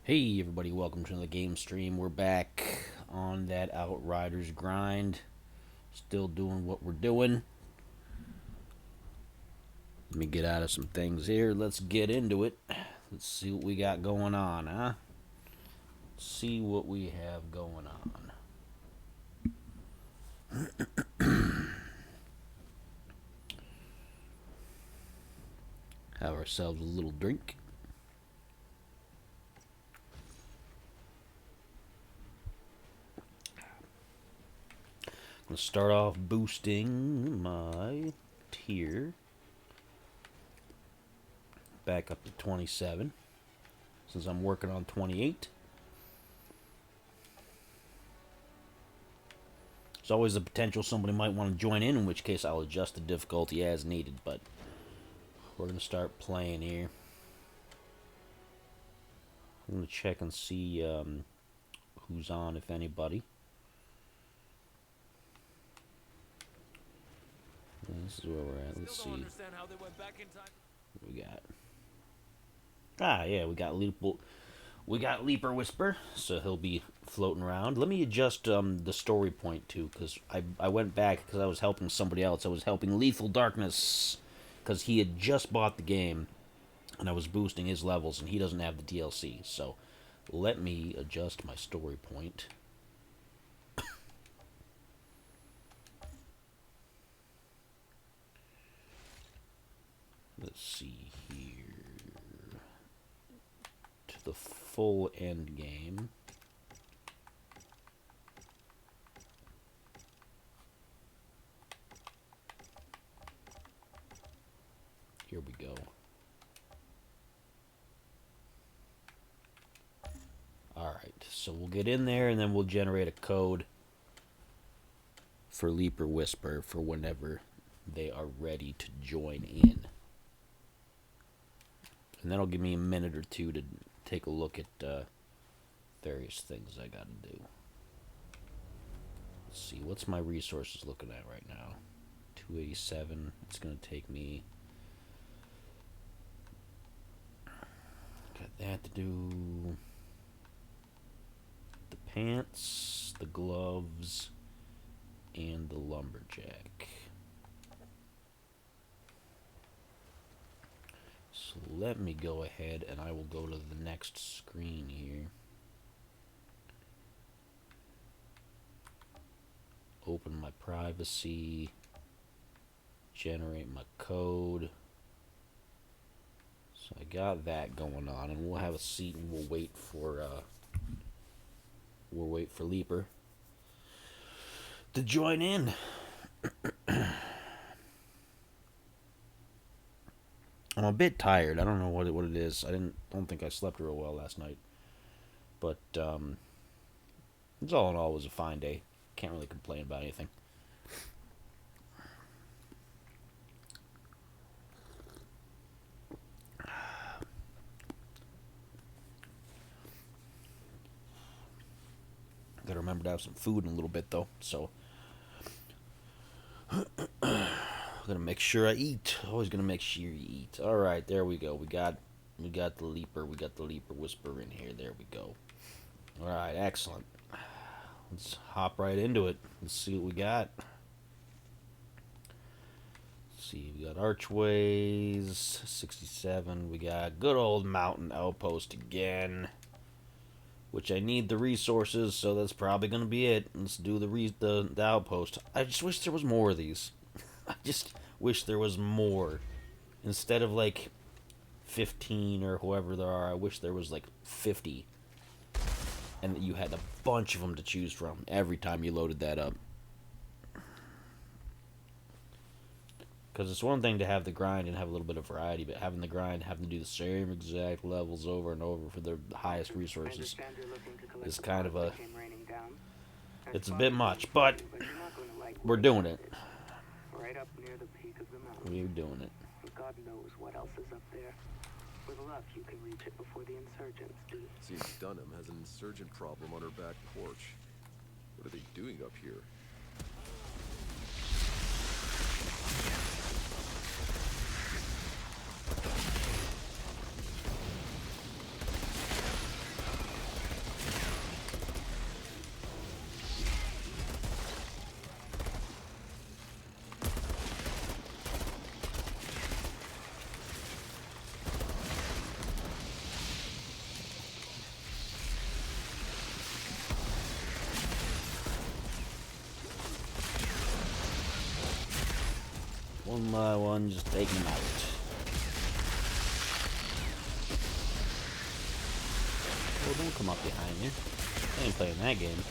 Hey everybody, welcome to the game stream. We're back on that Outriders grind. Still doing what we're doing. Let me get out of some things here. Let's get into it. Let's see what we got going on, huh? See what we have going on. Have ourselves a little drink. I'm going to start off boosting my tier back up to 27 since I'm working on 28. There's always the potential somebody might want to join in which case I'll adjust the difficulty as needed, but we're going to start playing here. I'm going to check and see who's on, if anybody. This is where we're at. Let's see. What we got? Ah, yeah, we got Leaper Whisper, so he'll be floating around. Let me adjust the story point too, because I went back because I was helping somebody else. I was helping Lethal Darkness because he had just bought the game, and I was boosting his levels, and he doesn't have the DLC. So let me adjust my story point. Let's see here. To the full end game. Here we go. Alright, so we'll get in there and then we'll generate a code for Leaper Whisper for whenever they are ready to join in. And that'll give me a minute or two to take a look at various things I gotta do. Let's see, what's my resources looking at right now? 287. It's gonna take me. Got that to do. The pants, the gloves, and the lumberjack. So let me go ahead and I will go to the next screen here. Open my privacy. Generate my code. So I got that going on, and we'll have a seat and we'll wait for Leaper to join in. I'm a bit tired. I don't know what it is. Don't think I slept real well last night. But it's all in all, it was a fine day. Can't really complain about anything. Gotta remember to have some food in a little bit though, so gonna make sure I eat. Always gonna make sure you eat. Alright, there we go. We got the Leaper. We got the Leaper Whisper in here. There we go. Alright, excellent. Let's hop right into it. Let's see what we got. Let's see, we got archways, 67. We got good old mountain outpost again, which I need the resources, so that's probably gonna be it. Let's do the outpost. I just wish there was more of these. I just wish there was more. Instead of like 15 or whoever there are, I wish there was like 50. And that you had a bunch of them to choose from every time you loaded that up. Because it's one thing to have the grind and have a little bit of variety, but having the grind, having to do the same exact levels over and over for the highest resources is kind of a... It's a bit much, but we're doing it. We're doing it. God knows what else is up there. With luck, you can reach it before the insurgents do. Seems Dunham has an insurgent problem on her back porch. What are they doing up here? One by one, just take them out. Oh, don't come up behind me. I ain't playing that game.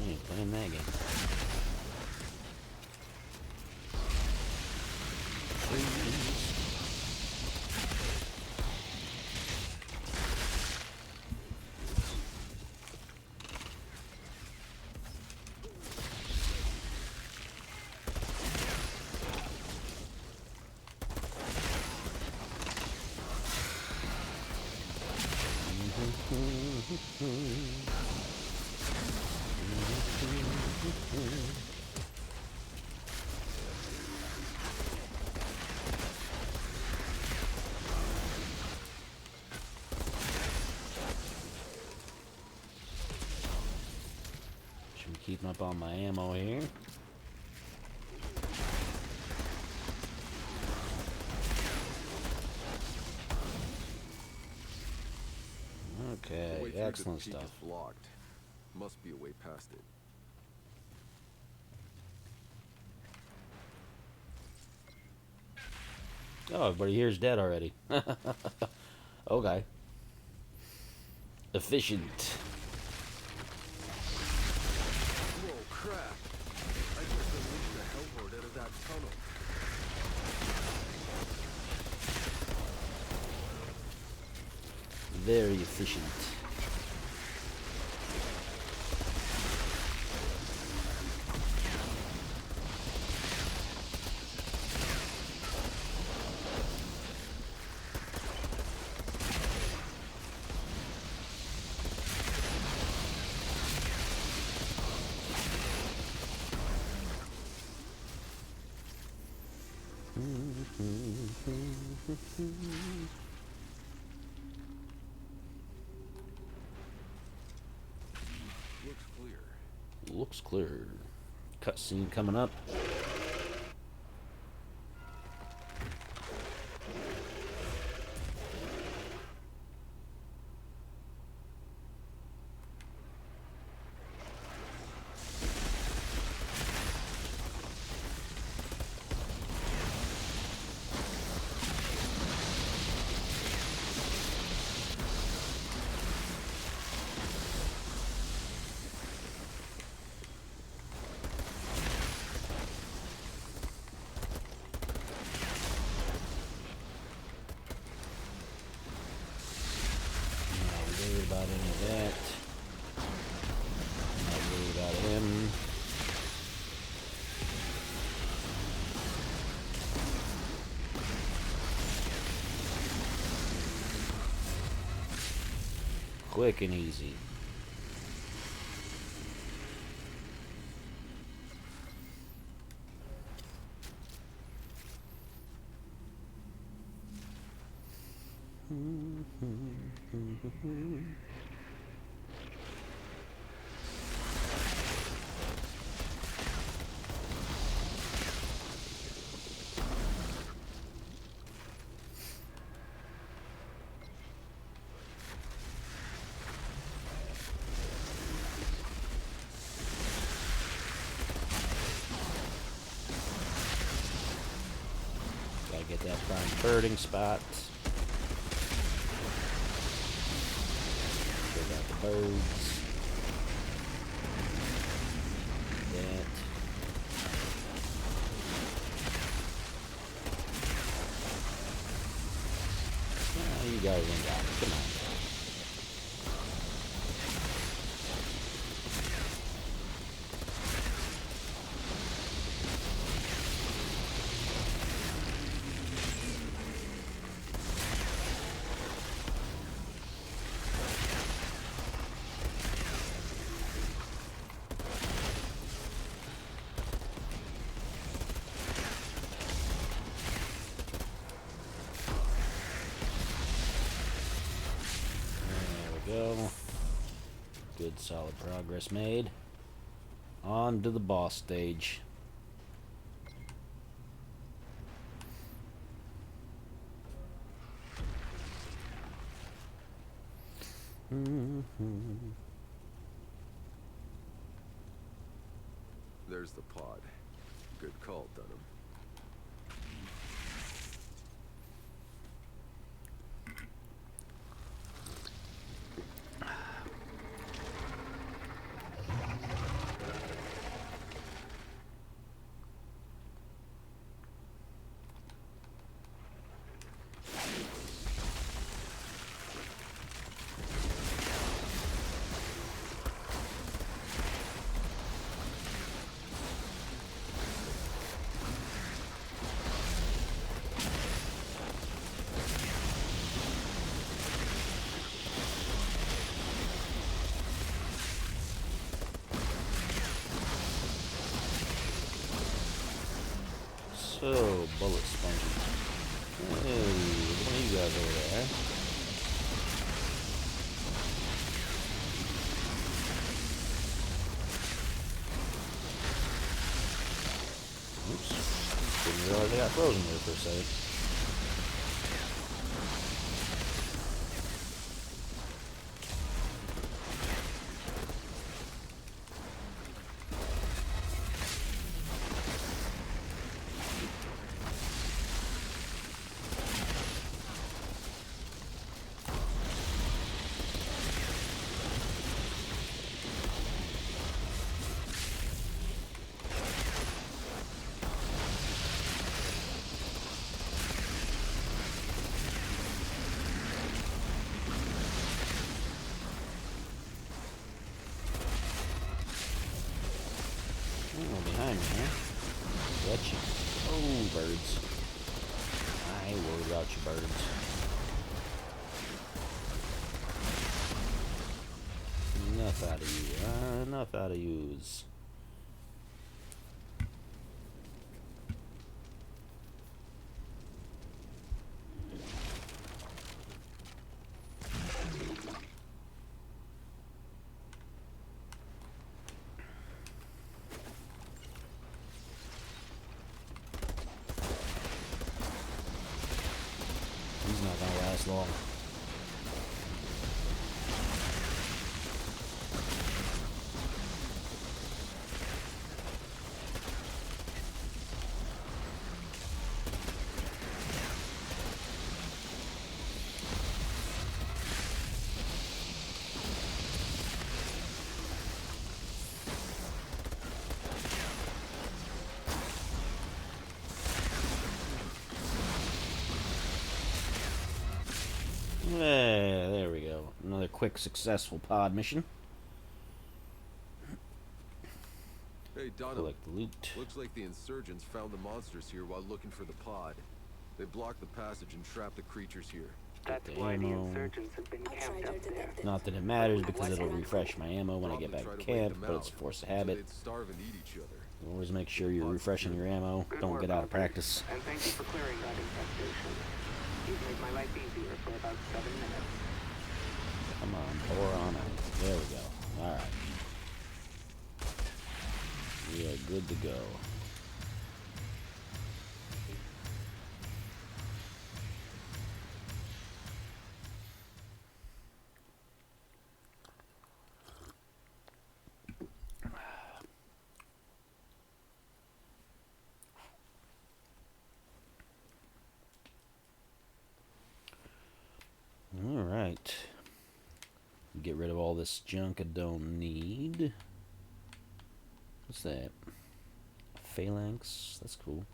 I ain't playing that game. Should be keeping up on my ammo here. Okay, excellent stuff. Is blocked. Must be a way past it. Oh, everybody here's dead already. Okay. Efficient. Whoa, crap! I just unleashed the Hellhorde out of that tunnel. Very efficient. Looks clear. Looks clear. Cutscene coming up. About any of that. Not worried about him. Quick and easy. Gotta get that prime birding spot. Check out the birds. That. Oh, you guys ain't got it. Come on. Go. Good solid progress made. On to the boss stage. There's the pod. Good call, Dunham. So, bullet sponges. Hey, what are you guys over there? Oops. Didn't realize I got frozen there for a second. Oh, behind me, huh? Gotcha. Oh, birds. I ain't worried about you, birds. Enough out of you. Enough out of yous. He's not gonna last long. Yeah, there we go. Another quick, successful pod mission. Hey, Dunham. Collect the loot. Looks like the insurgents found the monsters here while looking for the pod. They blocked the passage and trapped the creatures here. That's the why the ammo. insurgents have been camped up there. Not that it matters because it'll refresh my ammo when I get back Probably to try to wait camp, them but out, it's a force of so habit. they'd starve and eat each other. Always make sure you're refreshing your ammo. Good Don't work, get out of Hunter. practice. And thank you for clearing that infestation. You've made my life easier for about 7 minutes. Come on, pour on out. There we go. Alright. We are good to go. Alright. Get rid of all this junk I don't need. What's that? Phalanx. That's cool.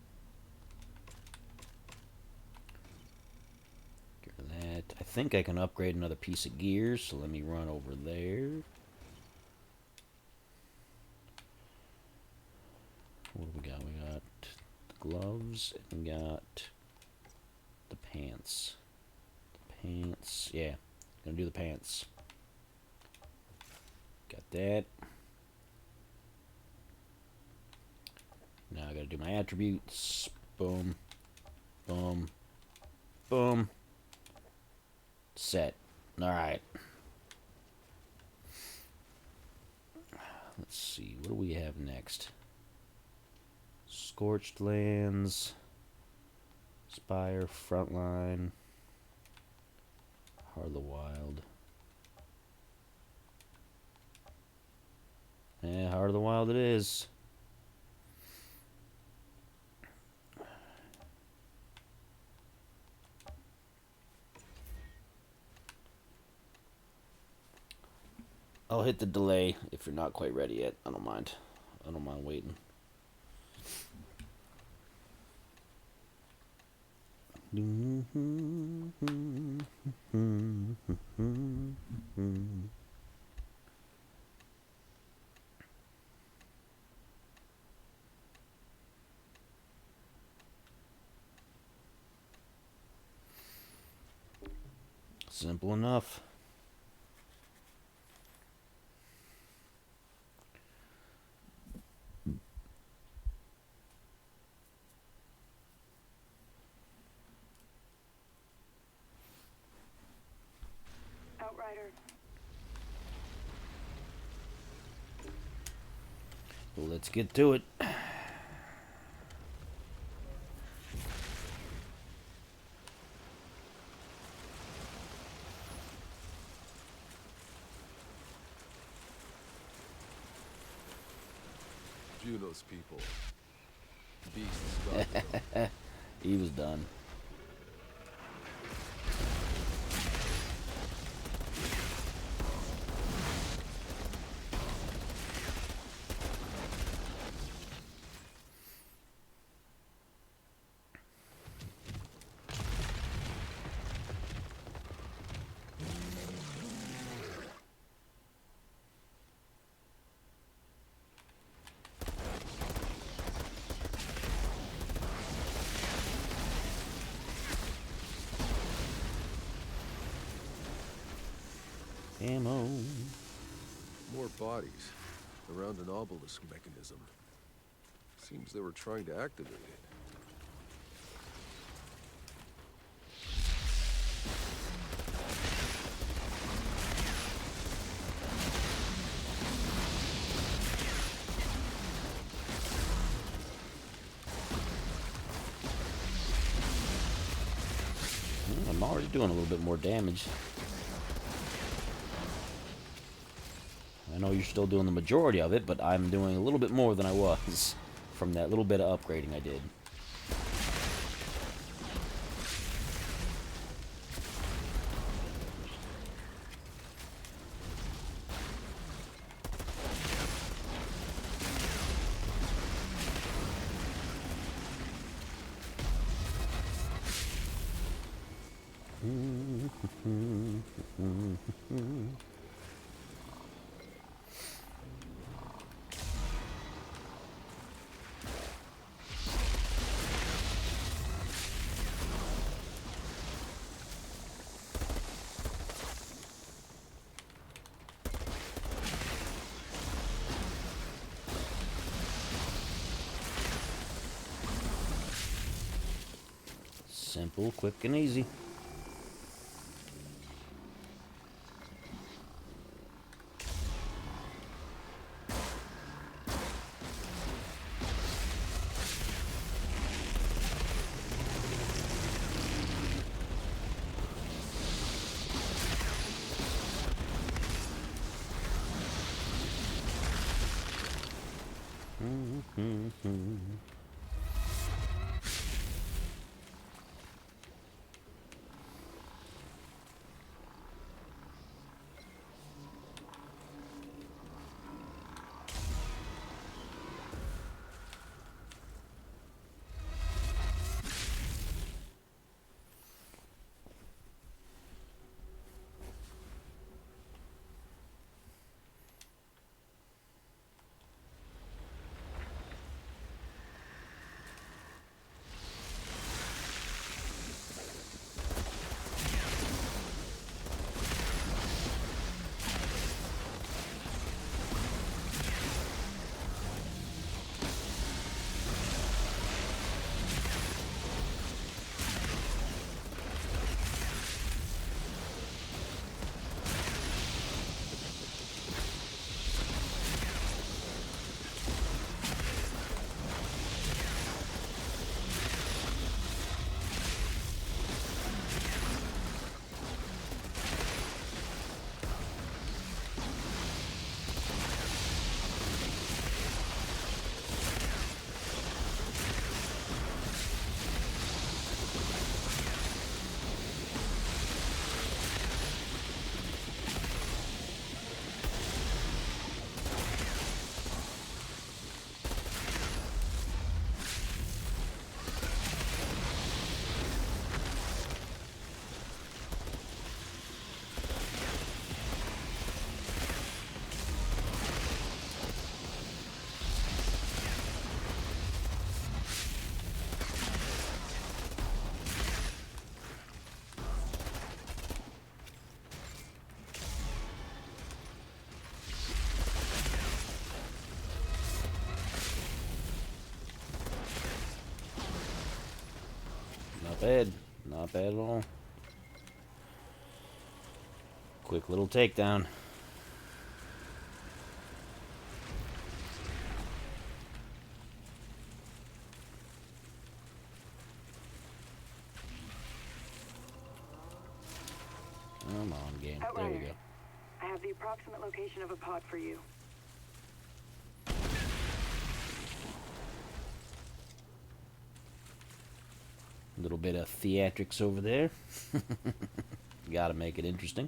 Get rid of that. I think I can upgrade another piece of gear, so let me run over there. What do we got? We got the gloves and we got the pants. The pants. Yeah. Gonna do the pants. Got that. Now I gotta do my attributes. Boom. Boom. Boom. Set. Alright. Let's see. What do we have next? Scorched Lands. Spire. Frontline. Heart of the Wild. Yeah, Heart of the Wild it is. I'll hit the delay if you're not quite ready yet. I don't mind. I don't mind waiting. Simple enough. Outrider. Well, let's get to it. Juno's people. Beasts got them. He was done. Ammo. More bodies around an obelisk mechanism. Seems they were trying to activate it. I'm already doing a little bit more damage. I know you're still doing the majority of it, but I'm doing a little bit more than I was from that little bit of upgrading I did. Simple, quick, and easy. bad. Not bad at all. Quick little takedown. Come on, game. There we Outrider, go. I have the approximate location of a pod for you. A little bit of theatrics over there. Gotta make it interesting.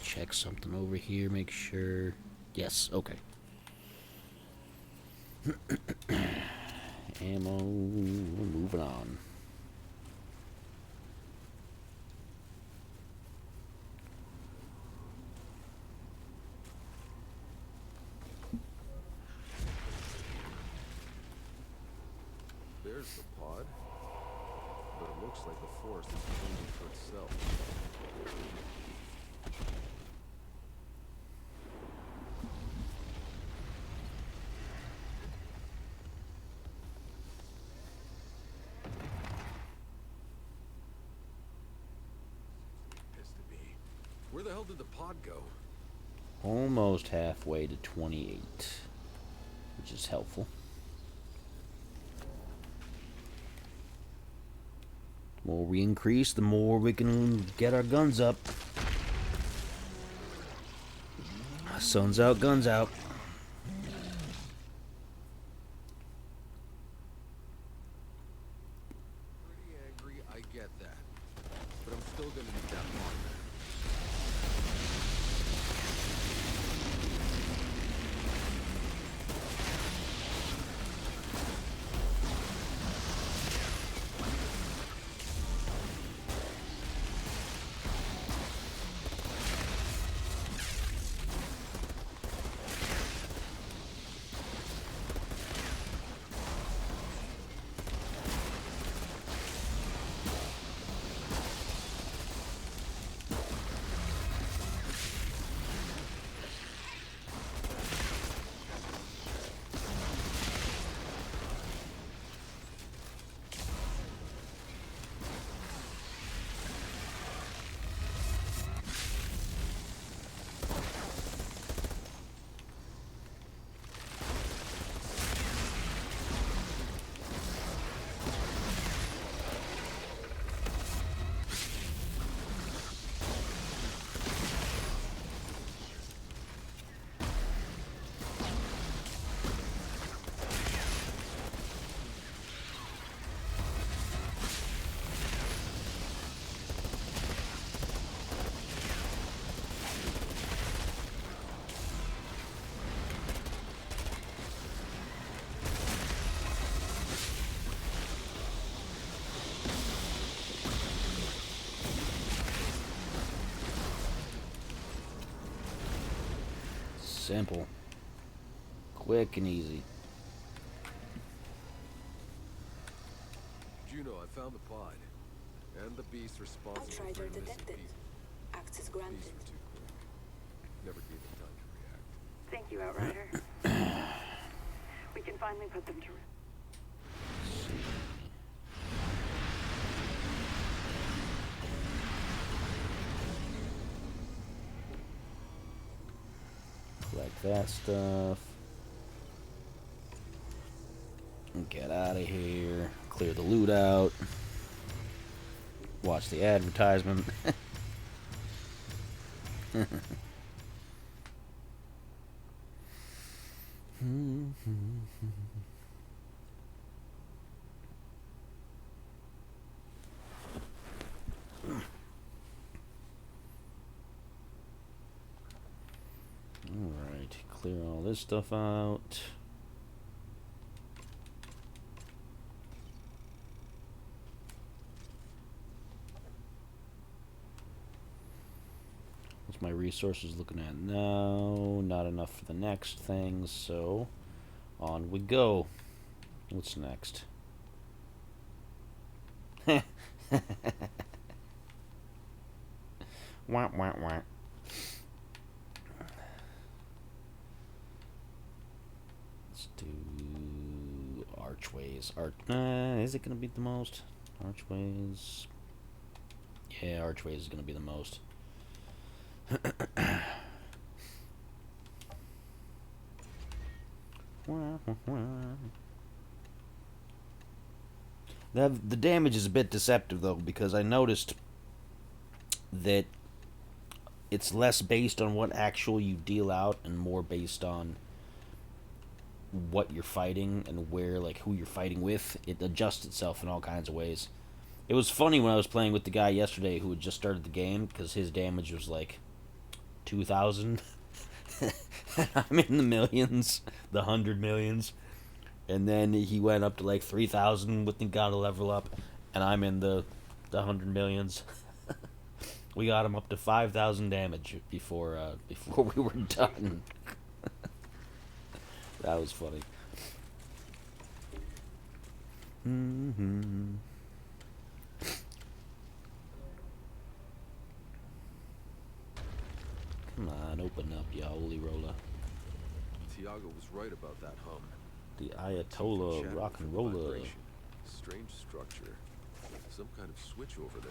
Check something over here, make sure. Yes, okay. Ammo, moving on. There's the pod. But it looks like the forest is changing for itself. Has to be. Where the hell did the pod go? Almost halfway to 28, which is helpful. The more we increase, the more we can get our guns up. Sun's out, guns out. Pretty angry, I get that. But I'm still gonna need that pod. Simple. Quick and easy. Juno, I found the pod. And the beast responsible for Outrider your missing detected. people. Access Beast granted. were too quick. Never gave them time to react. Thank you, Outrider. We can finally put them to rest. Collect that stuff. Get out of here. Clear the loot out. Watch the advertisement. Alright, clear all this stuff out. What's my resources looking at now? Not enough for the next thing, so on we go. What's next? Wah, wah, wah. Let's do archways. Is it gonna be the most? Archways. Yeah, archways is gonna be the most. The damage is a bit deceptive though, because I noticed that it's less based on what actual you deal out and more based on what you're fighting and where, like, who you're fighting with. It adjusts itself in all kinds of ways. It was funny when I was playing with the guy yesterday who had just started the game, because his damage was like 2,000. I'm in the millions, the 100 millions. And then he went up to like 3,000 with the got a level up, and I'm in the 100 millions. We got him up to 5,000 damage before we were done. That was funny. Mm-hmm. Come on, open up, ya holy roller. Tiago was right about that hum. The Ayatollah rock and roller. Strange structure. Some kind of switch over there.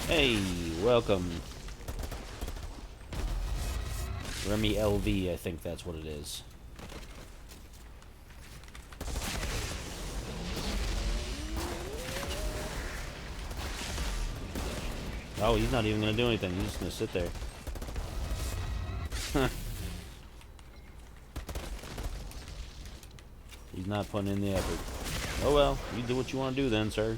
Hey, welcome. Remy LV, I think that's what it is. Oh, he's not even gonna do anything. He's just gonna sit there. He's not putting in the effort. Oh well, you do what you want to do then, sir.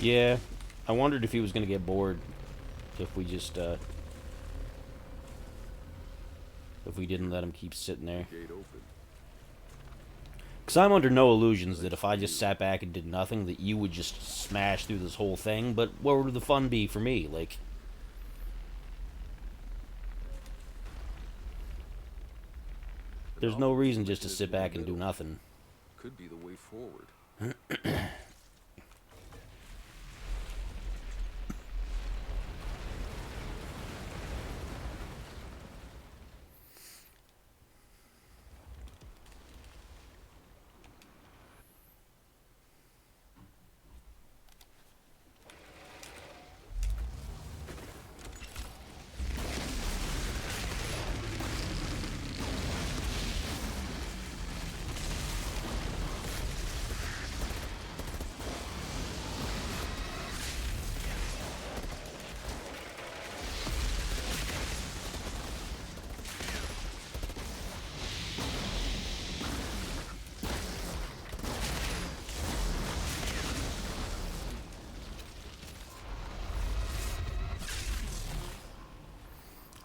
Yeah, I wondered if he was gonna get bored if we just if we didn't let him keep sitting there. Gate open. Because I'm under no illusions that if I just sat back and did nothing, that you would just smash through this whole thing. But what would the fun be for me? Like, there's no reason just to sit back and do nothing. Could be the way forward.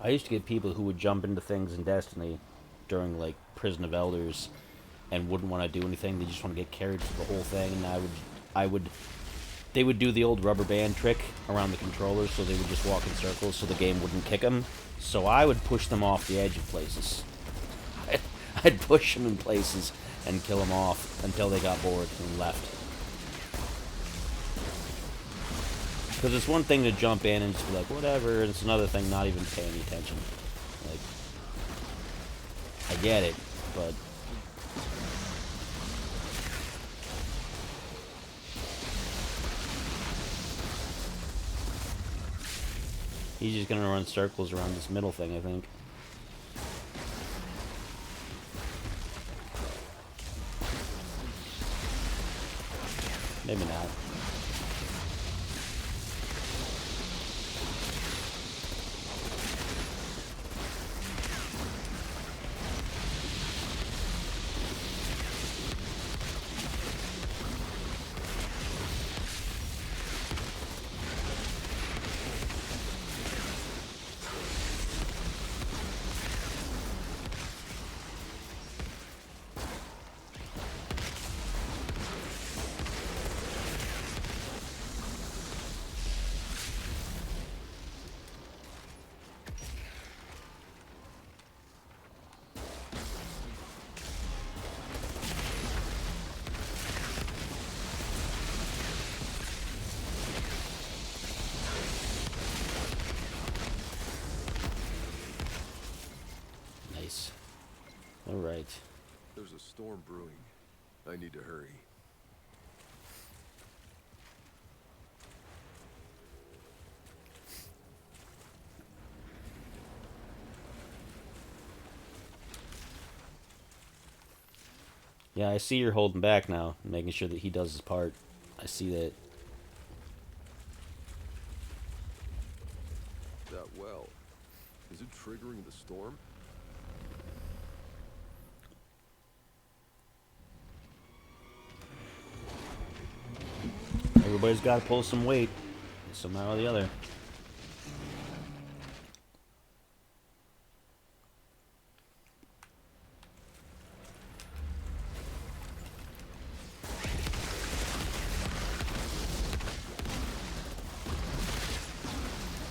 I used to get people who would jump into things in Destiny during, like, Prison of Elders and wouldn't want to do anything. They just want to get carried through the whole thing, and they would do the old rubber band trick around the controller, so they would just walk in circles so the game wouldn't kick them. So I would push them off the edge of places. I'd push them in places and kill them off until they got bored and left. Because it's one thing to jump in and just be like, whatever, and it's another thing not even paying attention. Like, I get it, but... He's just gonna run circles around this middle thing, I think. Maybe not. Alright. There's a storm brewing. I need to hurry. Yeah, I see you're holding back now, making sure that he does his part. I see that. That well. Is it triggering the storm? Everybody's got to pull some weight, somehow or the other.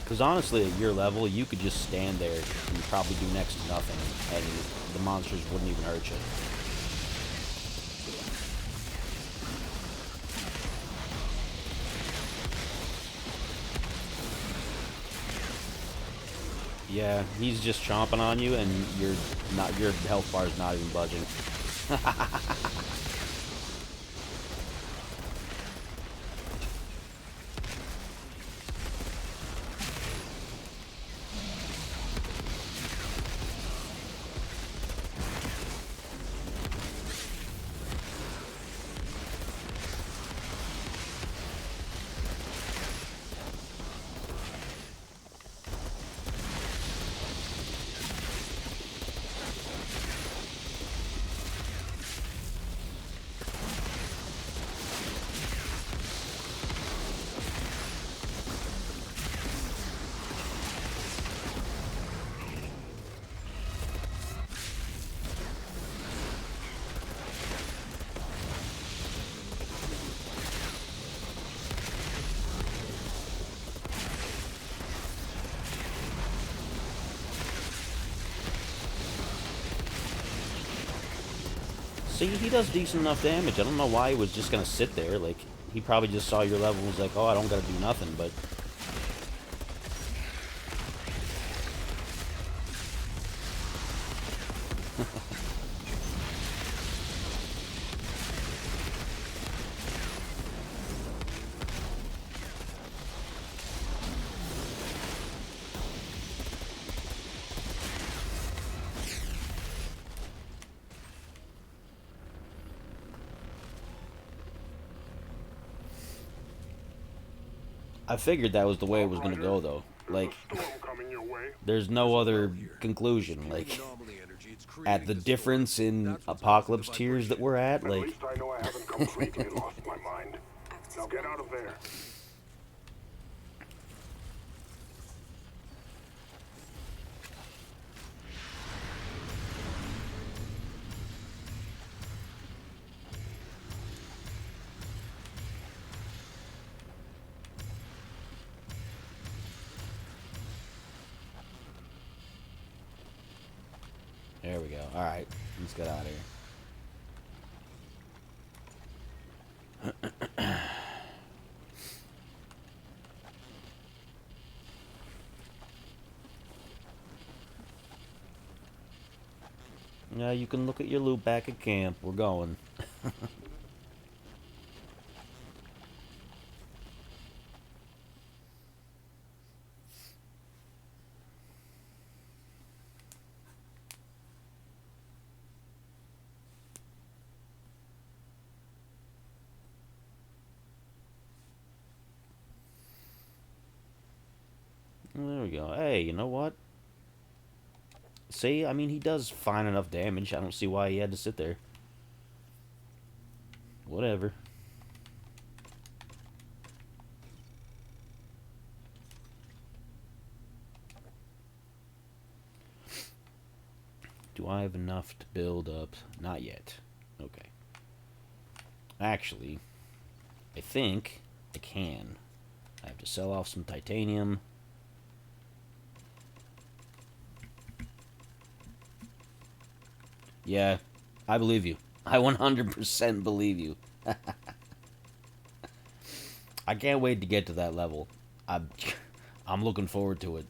Because honestly, at your level, you could just stand there and probably do next to nothing, and the monsters wouldn't even hurt you. Yeah, he's just chomping on you, and your health bar is not even budging. See, he does decent enough damage. I don't know why he was just gonna sit there. Like, he probably just saw your level and was like, oh, I don't gotta do nothing, but... I figured that was the way it was gonna go, though. Like, there's no other conclusion. Like, at the difference in apocalypse tiers that we're at, like... At least I know I haven't completely lost my mind. Now get out of there. There we go. Alright, let's get out of here. Yeah, you can look at your loot back at camp. We're going. There we go. Hey, you know what? See, I mean, he does fine enough damage. I don't see why he had to sit there. Whatever. Do I have enough to build up? Not yet. Okay. Actually, I think I can. I have to sell off some titanium. Yeah, I believe you. I 100% believe you. I can't wait to get to that level. I'm looking forward to it.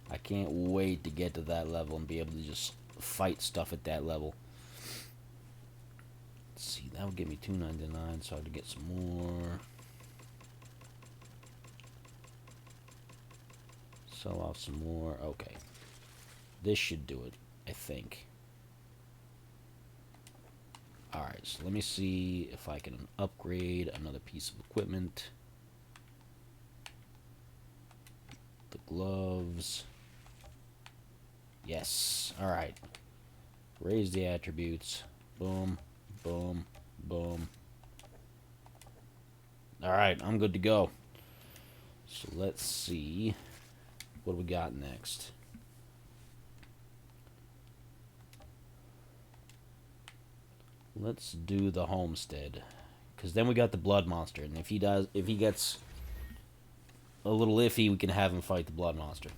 I can't wait to get to that level and be able to just fight stuff at that level. Let's see, that would give me $2.99, so I have to get some more. Sell off some more. Okay. This should do it, I think. Alright, so let me see if I can upgrade another piece of equipment. The gloves. Yes. Alright. Raise the attributes. Boom, boom, boom. Alright, I'm good to go. So let's see what we got next. Let's do the homestead, because then we got the blood monster, and if he gets a little iffy, we can have him fight the blood monster.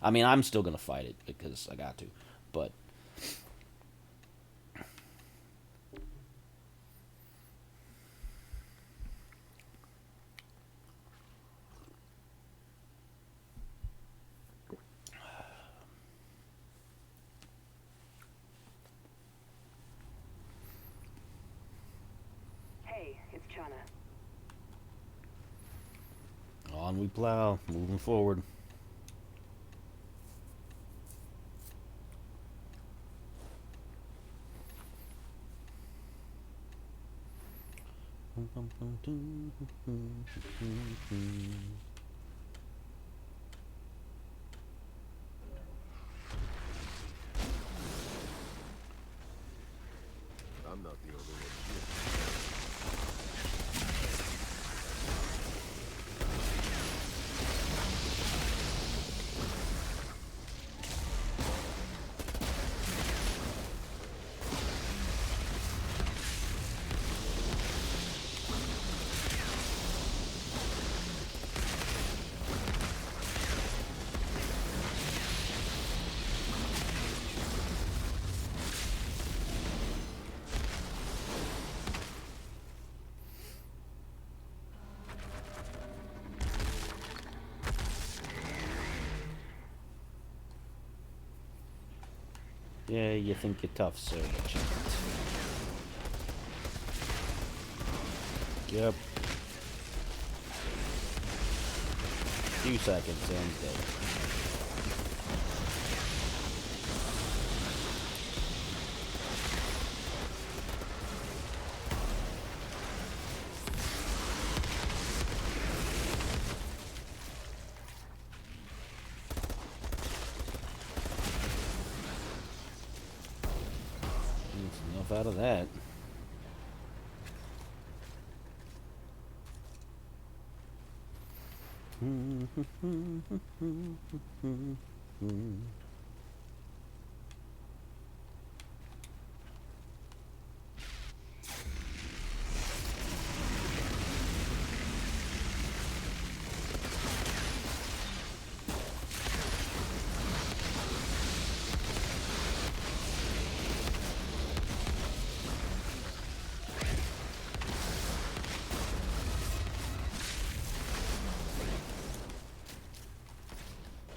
I mean, I'm still gonna fight it because I got to, but on we plow, moving forward. I'm not the only one here. Yeah, you think you're tough, sir, but you aren't. Yep. 2 seconds and he's dead. That's enough out of that.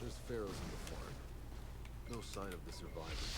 There's pharaohs in the farm. No sign of the survivors.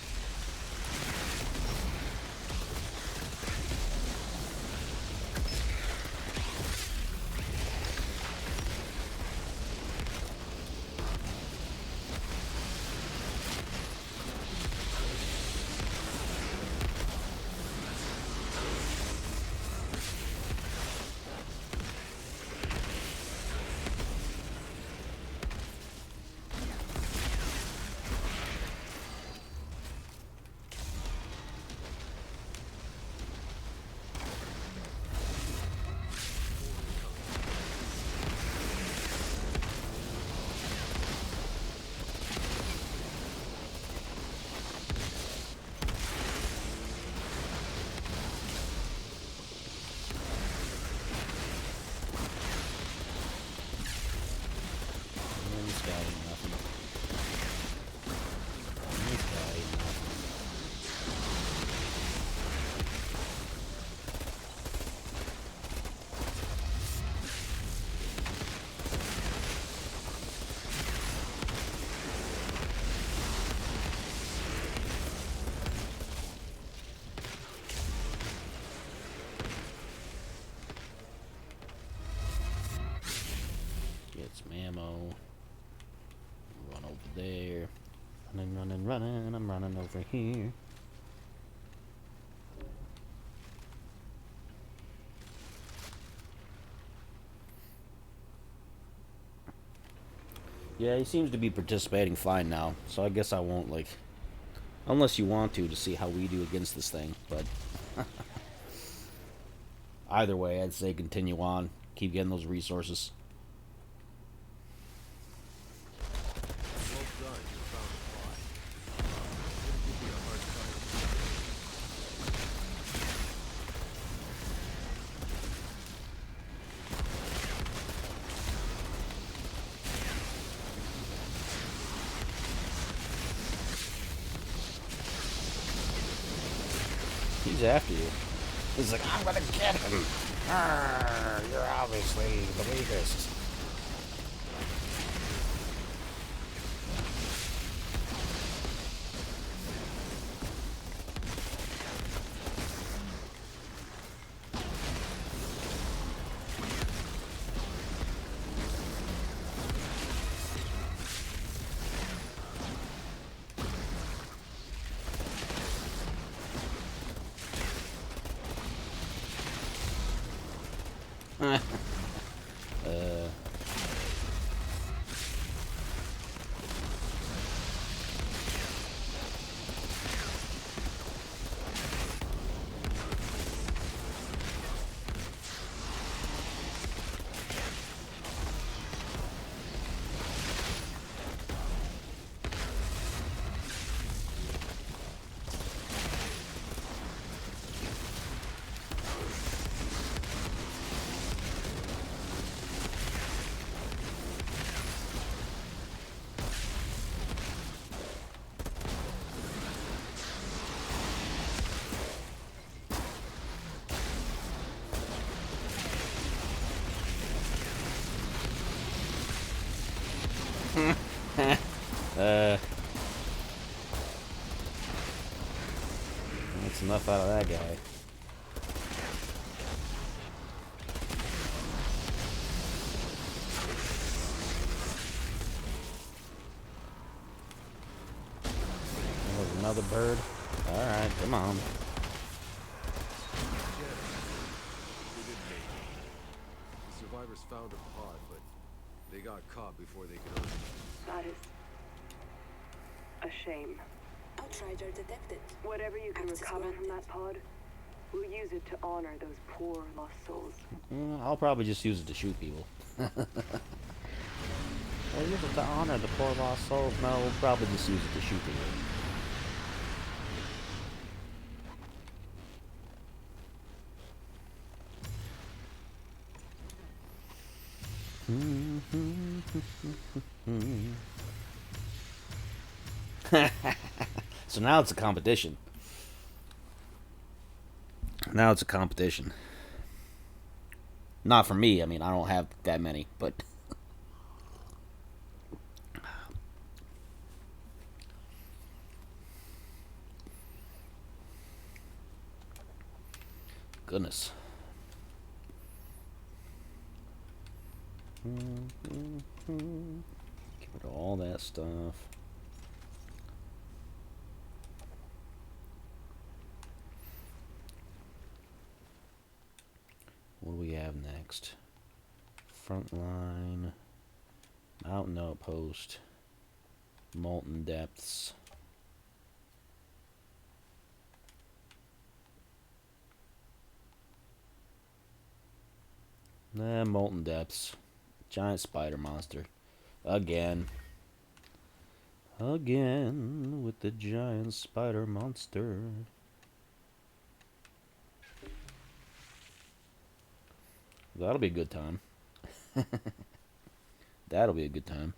And this guy ain't nothing. And this guy ain't nothing. Get some ammo. Run over there. Running, running, running. I'm running over here. Yeah, he seems to be participating fine now, so I guess I won't, like... Unless you want to see how we do against this thing, but... Either way, I'd say continue on. Keep getting those resources. Well done, you found a spot. Gonna give me a hard time. He's after you. He's like, I'm gonna get him! Arr, you're obviously the weakest. enough out of that guy. There's another bird. Alright, come on. They didn't make it. The survivors found a pod, but they got caught before they could open it. That is a shame. Outrider detected. Whatever you can Access recover from granted. that pod, we'll use it to honor those poor lost souls. I'll probably just use it to shoot people. I'll use it to honor the poor lost souls. No, we'll probably just use it to shoot people. So now it's a competition. Now it's a competition. Not for me. I mean, I don't have that many, but goodness. Get rid of all that stuff. What do we have next? Frontline, Mountain Outpost, Molten Depths. Molten Depths. Giant spider monster. Again. Again with the giant spider monster. That'll be a good time. That'll be a good time.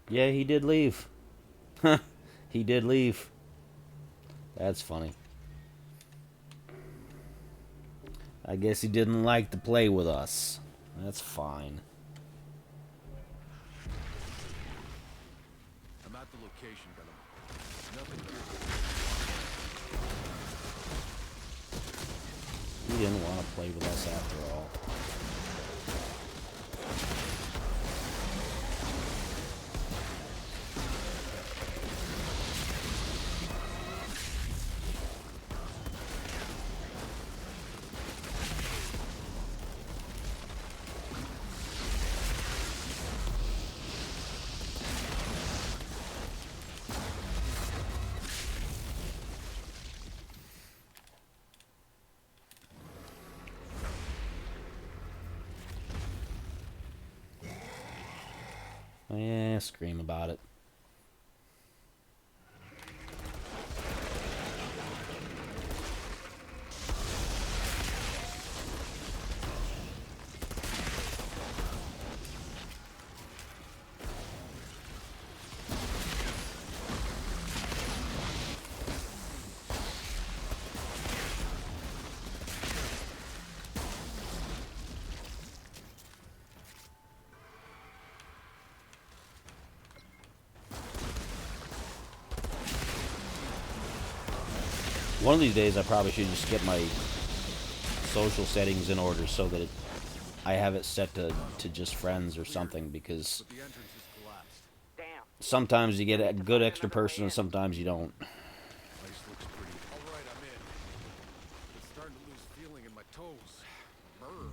Yeah, he did leave. He did leave. That's funny. I guess he didn't like to play with us. That's fine. I'm at the location, Venom. Nothing here. He didn't want to play with us after all. Yeah, scream about it. One of these days, I probably should just get my social settings in order so that I have it set to just friends or something, because But the entrance is collapsed. Damn. sometimes you get a good extra person and sometimes you don't. Place looks pretty. All right, I'm in. It's starting to lose feeling in my toes.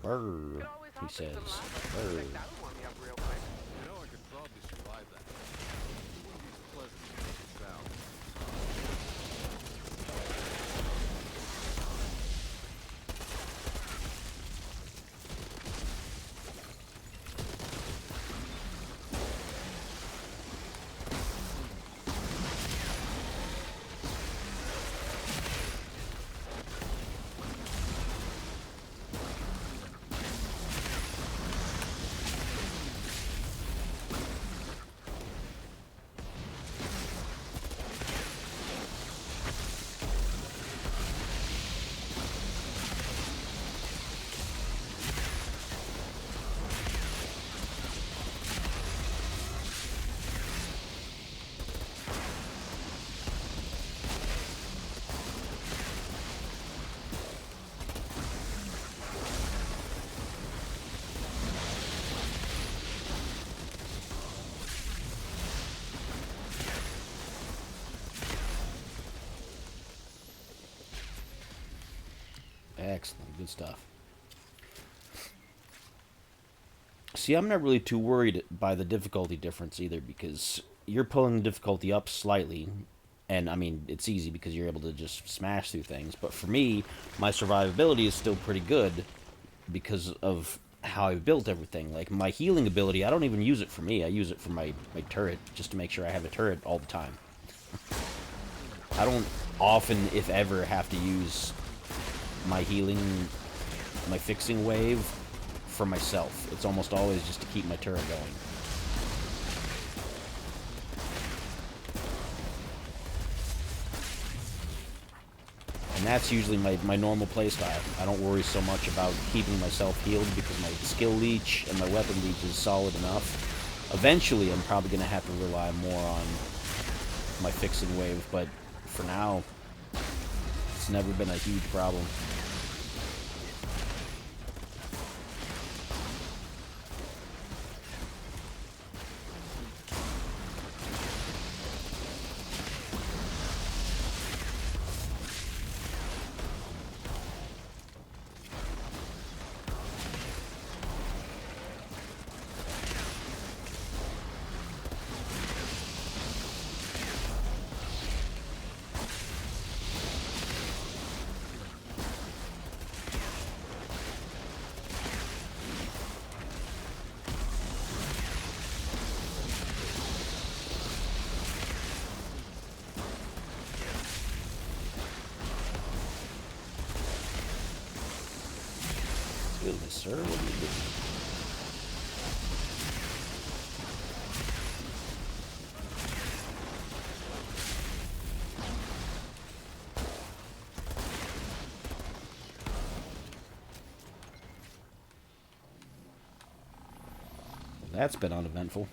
Brr. Brr, he says. Brr. That'll warm me up real quick. You know, I could probably survive that. It wouldn't be as pleasant as it sounds. Excellent. Good stuff. See, I'm not really too worried by the difficulty difference either, because you're pulling the difficulty up slightly, and I mean, it's easy because you're able to just smash through things, but for me, my survivability is still pretty good because of how I built everything. Like, my healing ability, I don't even use it for me, I use it for my turret, just to make sure I have a turret all the time. I don't often, if ever, have to use my healing, my fixing wave for myself. It's almost always just to keep my turret going. And that's usually my normal playstyle. I don't worry so much about keeping myself healed because my skill leech and my weapon leech is solid enough. Eventually, I'm probably going to have to rely more on my fixing wave, but for now, it's never been a huge problem. Excuse me, sir. What are you doing? That's been uneventful.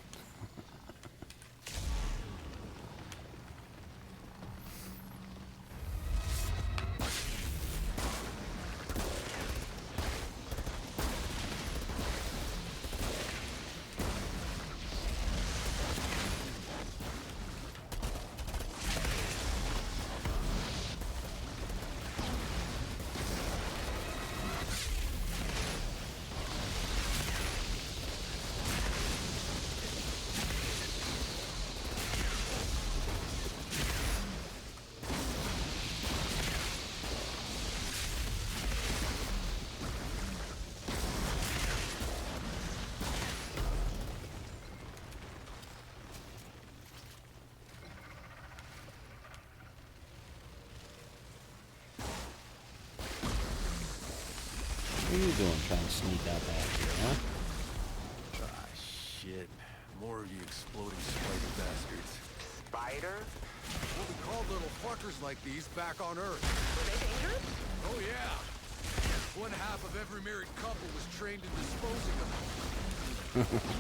What are you doing trying to sneak out back here, huh? Ah, shit. More of you exploding spider bastards. Spider? Well, we called little fuckers like these back on Earth. Were they dangerous? Oh, yeah. One half of every married couple was trained in disposing of them.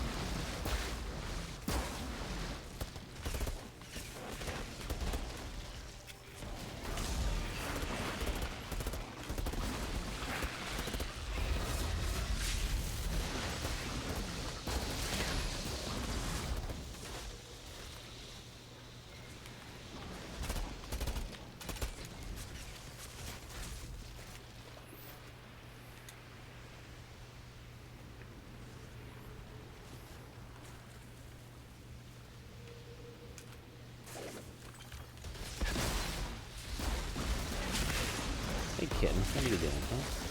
Hey, kitten. What are you doing, huh?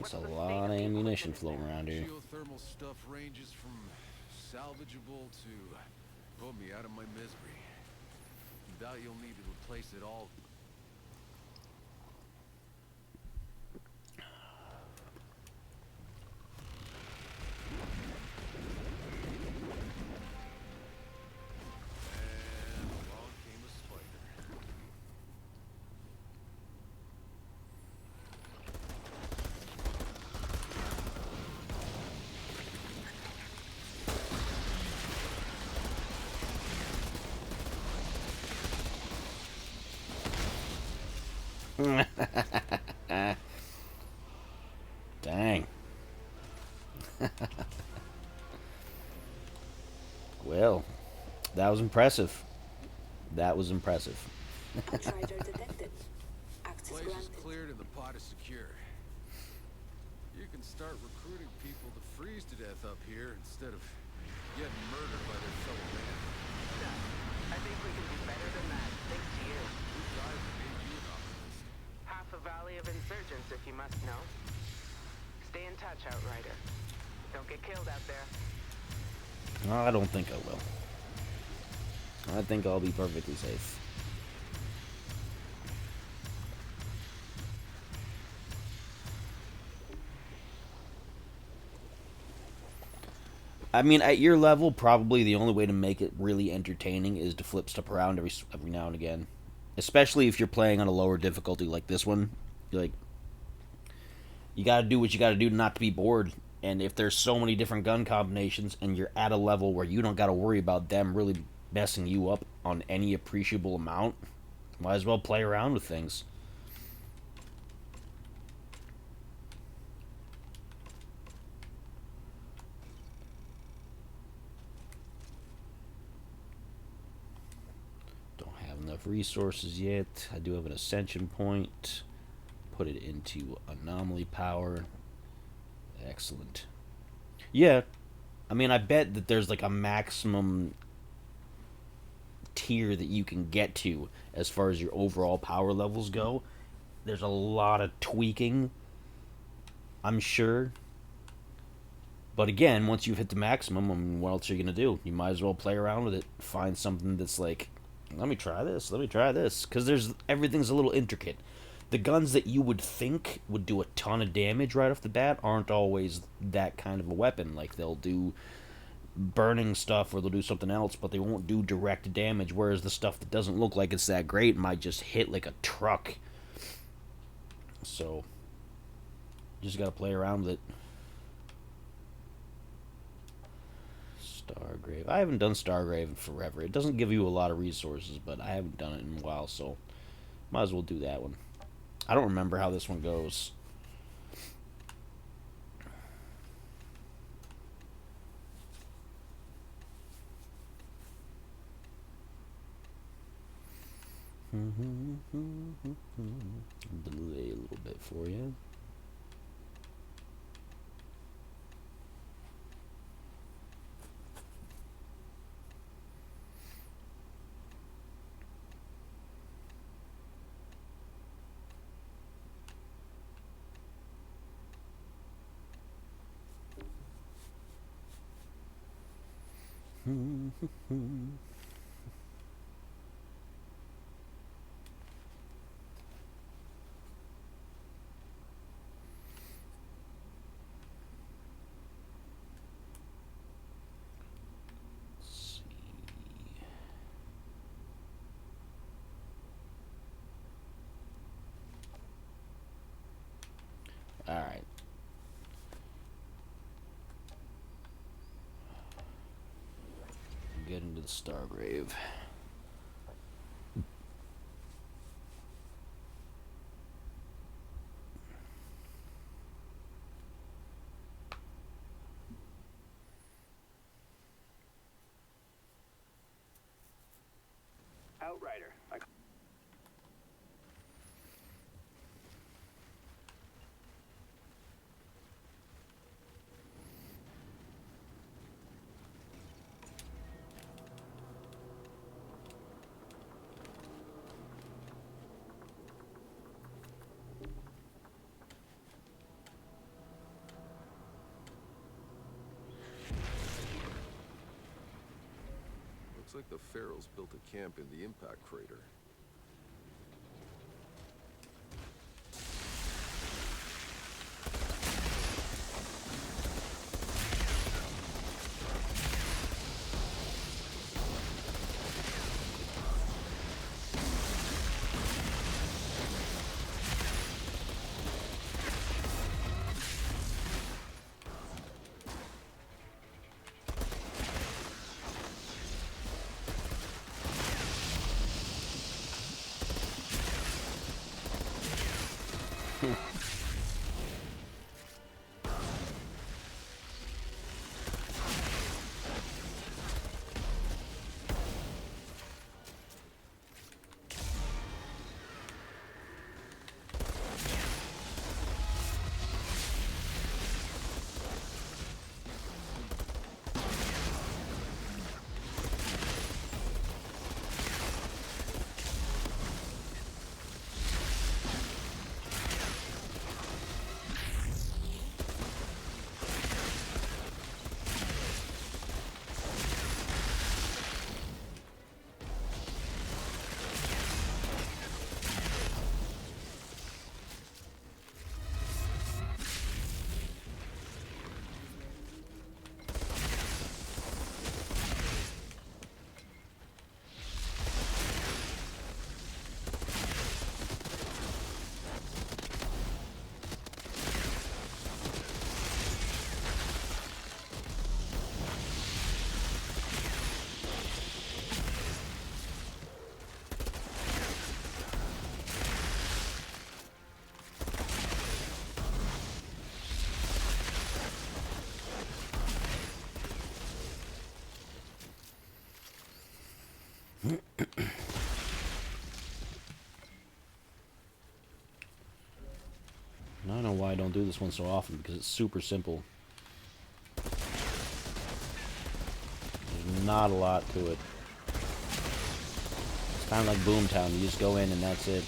That's a lot of ammunition floating around here. Geothermal stuff ranges from salvageable to put me out of my misery. Doubt you'll need to replace it all. And along came a spider. Dang. Well, that was impressive. That was impressive. Outrider detected. Access Place is granted. cleared and the pod is secure. You can start recruiting people to freeze to death up here instead of getting murdered by their fellow man. I think we can do better than that, thanks to you. Who died and made you an optimist? Half a valley of insurgents, if you must know. Stay in touch, Outrider. Don't get killed out there. I don't think I will. I think I'll be perfectly safe. I mean, at your level, probably the only way to make it really entertaining is to flip stuff around every now and again. Especially if you're playing on a lower difficulty like this one. Like, you gotta do what you gotta do not to be bored. And if there's so many different gun combinations and you're at a level where you don't gotta worry about them really messing you up on any appreciable amount, might as well play around with things. Don't have enough resources yet. I do have an ascension point. Put it into anomaly power. Excellent. Yeah, I mean, I bet that there's like a maximum tier that you can get to as far as your overall power levels go. There's a lot of tweaking, I'm sure. But again, once you've hit the maximum, I mean, what else are you going to do? You might as well play around with it. Find something that's like, let me try this, let me try this. Because everything's a little intricate. The guns that you would think would do a ton of damage right off the bat aren't always that kind of a weapon. Like, they'll do burning stuff or they'll do something else, but they won't do direct damage, whereas the stuff that doesn't look like it's that great might just hit like a truck. So, just gotta play around with it. Stargrave. I haven't done Stargrave in forever. It doesn't give you a lot of resources, but I haven't done it in a while, so might as well do that one. I don't remember how this one goes. Delay a little bit for you. Alright. Get into the Stargrave. Outrider. Looks like the Pharaohs built a camp in the impact crater. I don't know why I don't do this one so often, because it's super simple. There's not a lot to it. It's kind of like Boomtown. You just go in and that's it.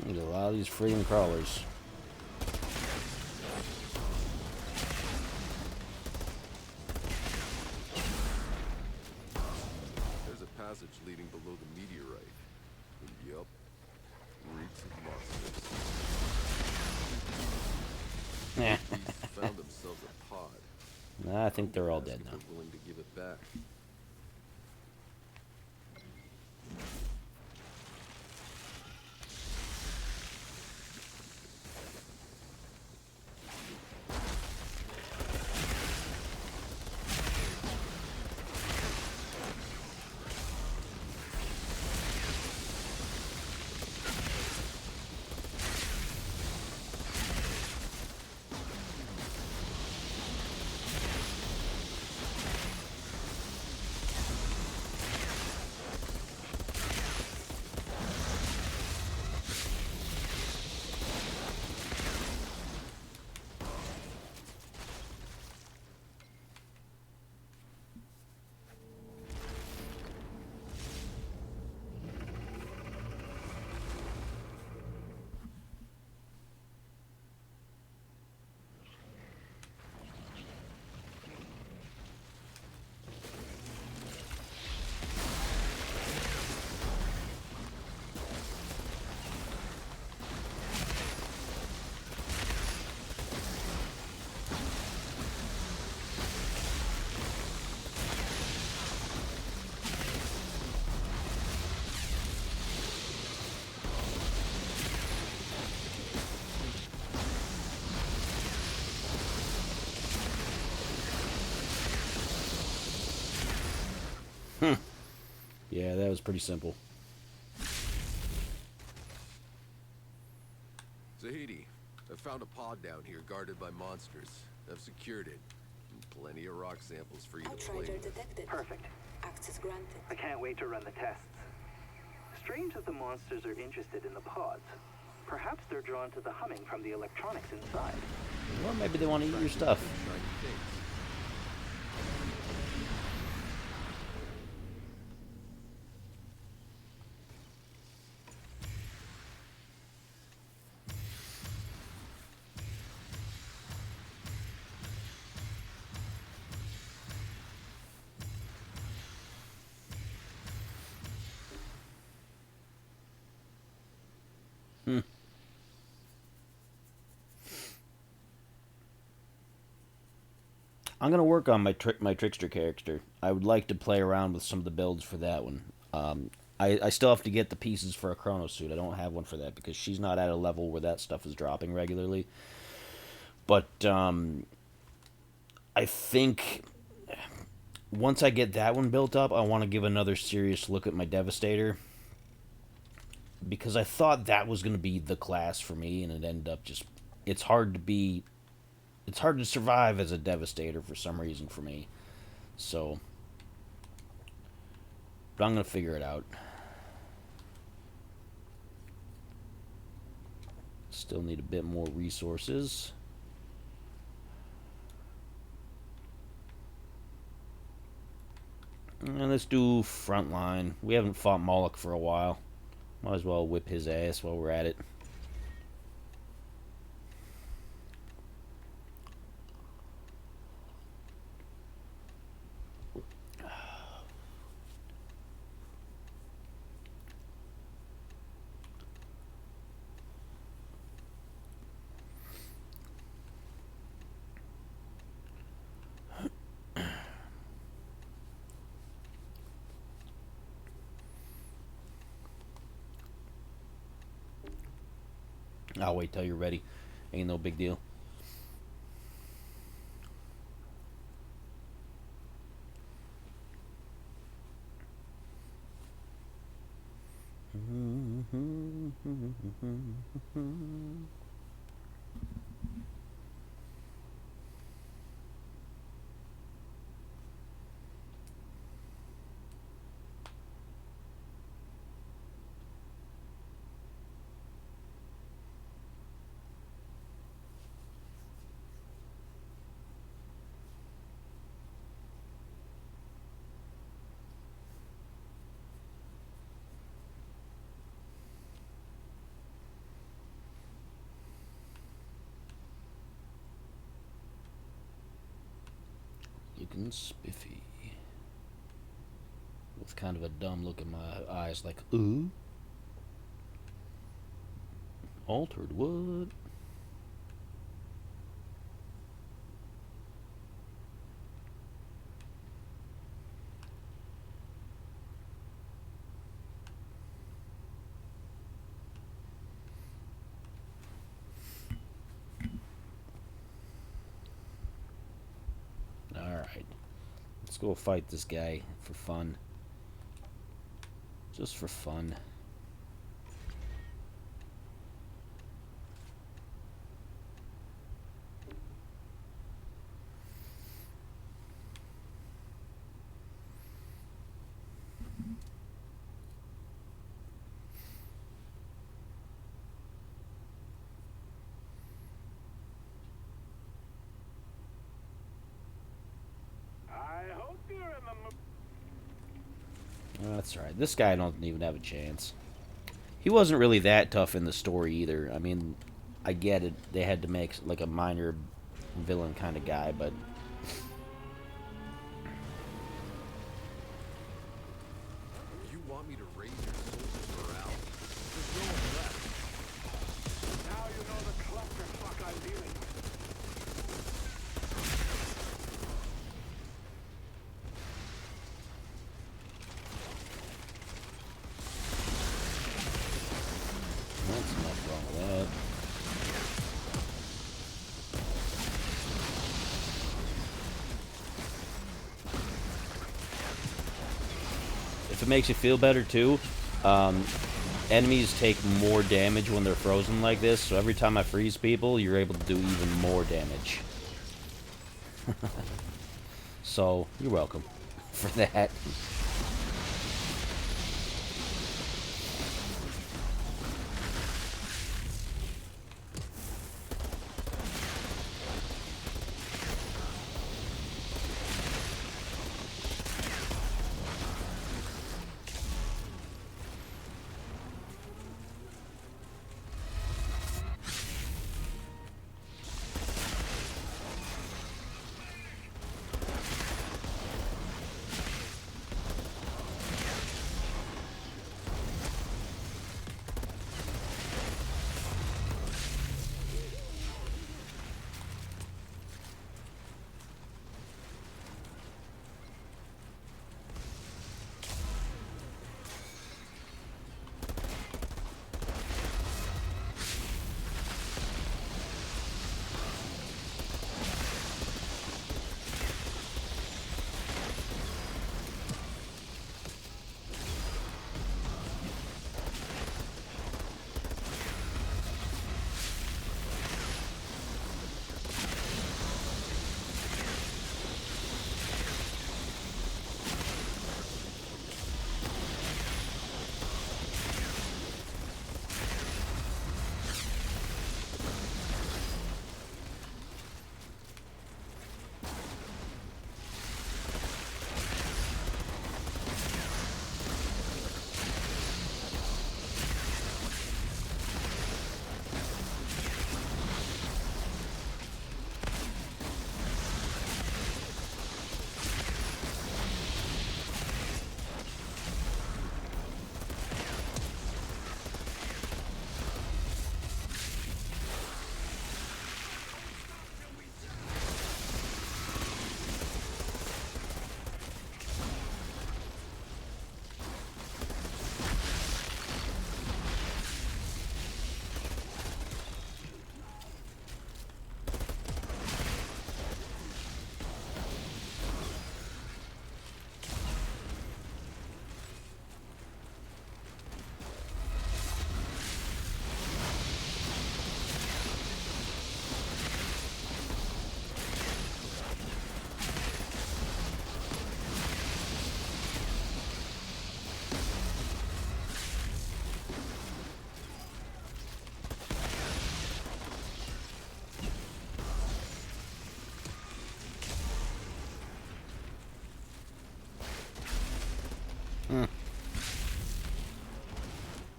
There's a lot of these freaking crawlers. There's a passage leading below the meteorite. Yup. Reeks of monsters. Eh. Beasts found themselves a pod. I think they're all dead now. They're willing to give it back. that was pretty simple. Zahidi, I found a pod down here guarded by monsters. I've secured it. And plenty of rock samples for you to play Outrider with. detected. Perfect. Access granted. I can't wait to run the tests. Strange that the monsters are interested in the pods. Perhaps they're drawn to the humming from the electronics inside. Or maybe they want to eat your stuff. Shiny case. I'm gonna work on my trickster character. I would like to play around with some of the builds for that one. I still have to get the pieces for a chrono suit. I don't have one for that because she's not at a level where that stuff is dropping regularly. But I think once I get that one built up, I want to give another serious look at my Devastator. Because I thought that was going to be the class for me, and it ended up just... It's hard to survive as a Devastator for some reason for me. So... But I'm going to figure it out. Still need a bit more resources. And let's do frontline. We haven't fought Moloch for a while. Might as well whip his ass while we're at it. I'll wait till you're ready. Ain't no big deal. Looking spiffy. With kind of a dumb look in my eyes, like, ooh? Altered what? Alright. Let's go fight this guy for fun. Just for fun. I hope you remember. That's alright. This guy don't even have a chance. He wasn't really that tough in the story either. I mean, I get it. They had to make like a minor villain kind of guy, but... You want me to raise your soldiers' morale? There's no one left. Now you know the clusterfuck I'm dealing with. That's enough wrong with that. if it makes you feel better too, enemies take more damage when they're frozen like this, so every time I freeze people, you're able to do even more damage. So, you're welcome for that.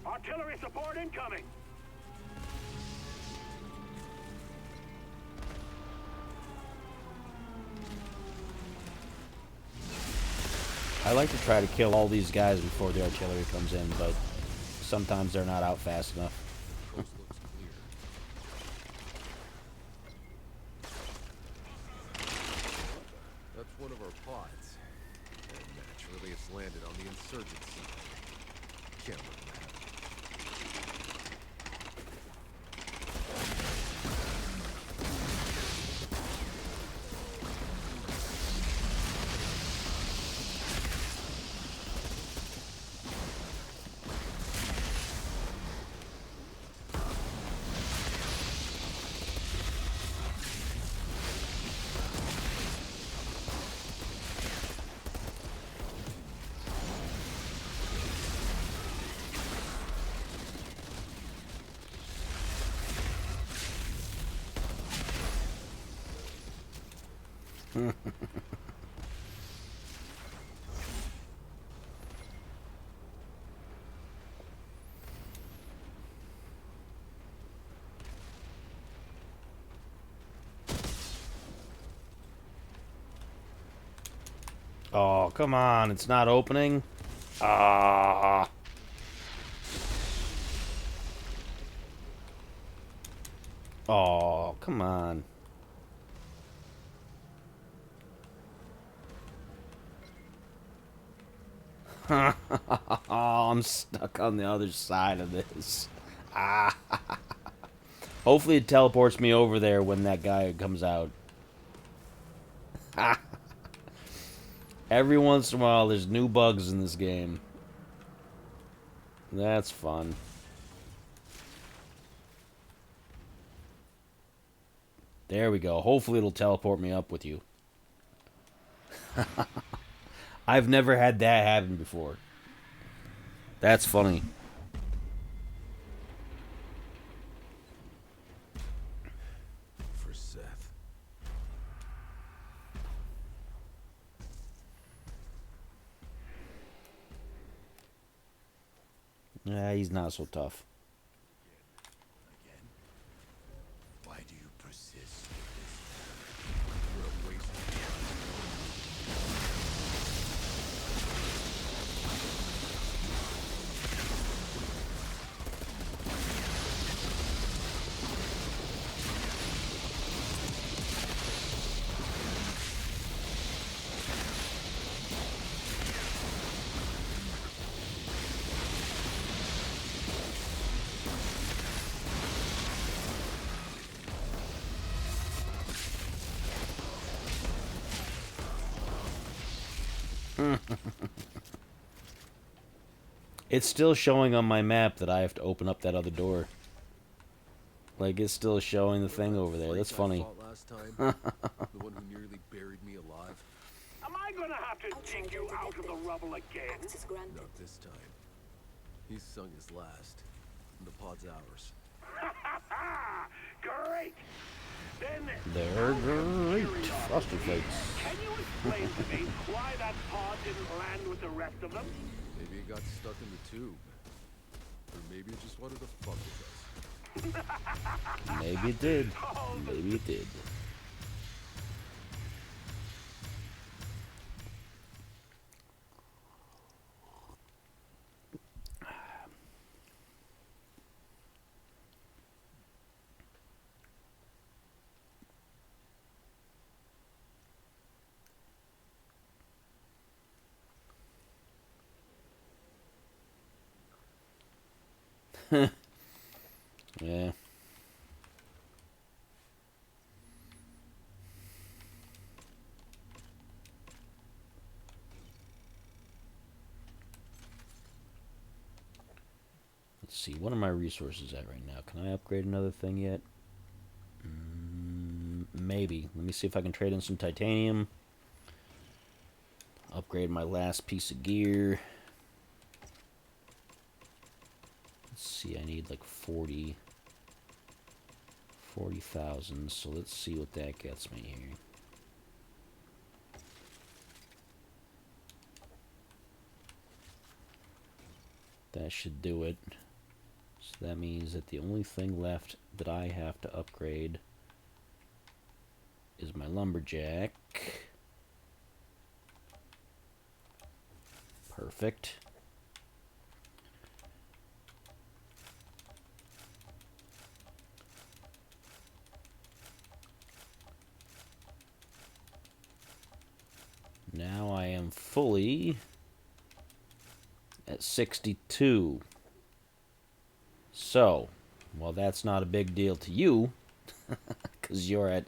Artillery support incoming! I like to try to kill all these guys before the artillery comes in, but sometimes they're not out fast enough. Coast looks clear. That's one of our pods. And naturally, it's landed on the insurgent side. Can't let that happen. Oh, come on. It's not opening. Ah. Oh, come on. Oh, I'm stuck on the other side of this. Ah. Hopefully it teleports me over there when that guy comes out. Every once in a while, there's new bugs in this game. That's fun. There we go. Hopefully it'll teleport me up with you. I've never had that happen before. That's funny. For Seth. Yeah, he's not so tough. Again? Why do you persist with this? You're a waste of time. It's still showing on my map that I have to open up that other door. Like, it's still showing the thing over there. That's funny. Last time, the one who nearly buried me alive. Am I gonna have to dig Outrider you out of the detected. rubble again? Access granted. Not this time. He's sung his last, and the pod's ours. Great! Then, They're great. Frosted Flakes. can you explain to me why that pod didn't land with the rest of them? Maybe it got stuck in the tube. Or maybe it just wanted to fuck with us. Maybe it did. Maybe it did. Yeah. Let's see. What are my resources at right now? Can I upgrade another thing yet? Maybe. Let me see if I can trade in some titanium. Upgrade my last piece of gear. Let's see. I need like 40,000. So let's see what that gets me here. That should do it. So that means that the only thing left that I have to upgrade is my lumberjack. Perfect. Now I am fully at 62. So, well, that's not a big deal to you, because you're at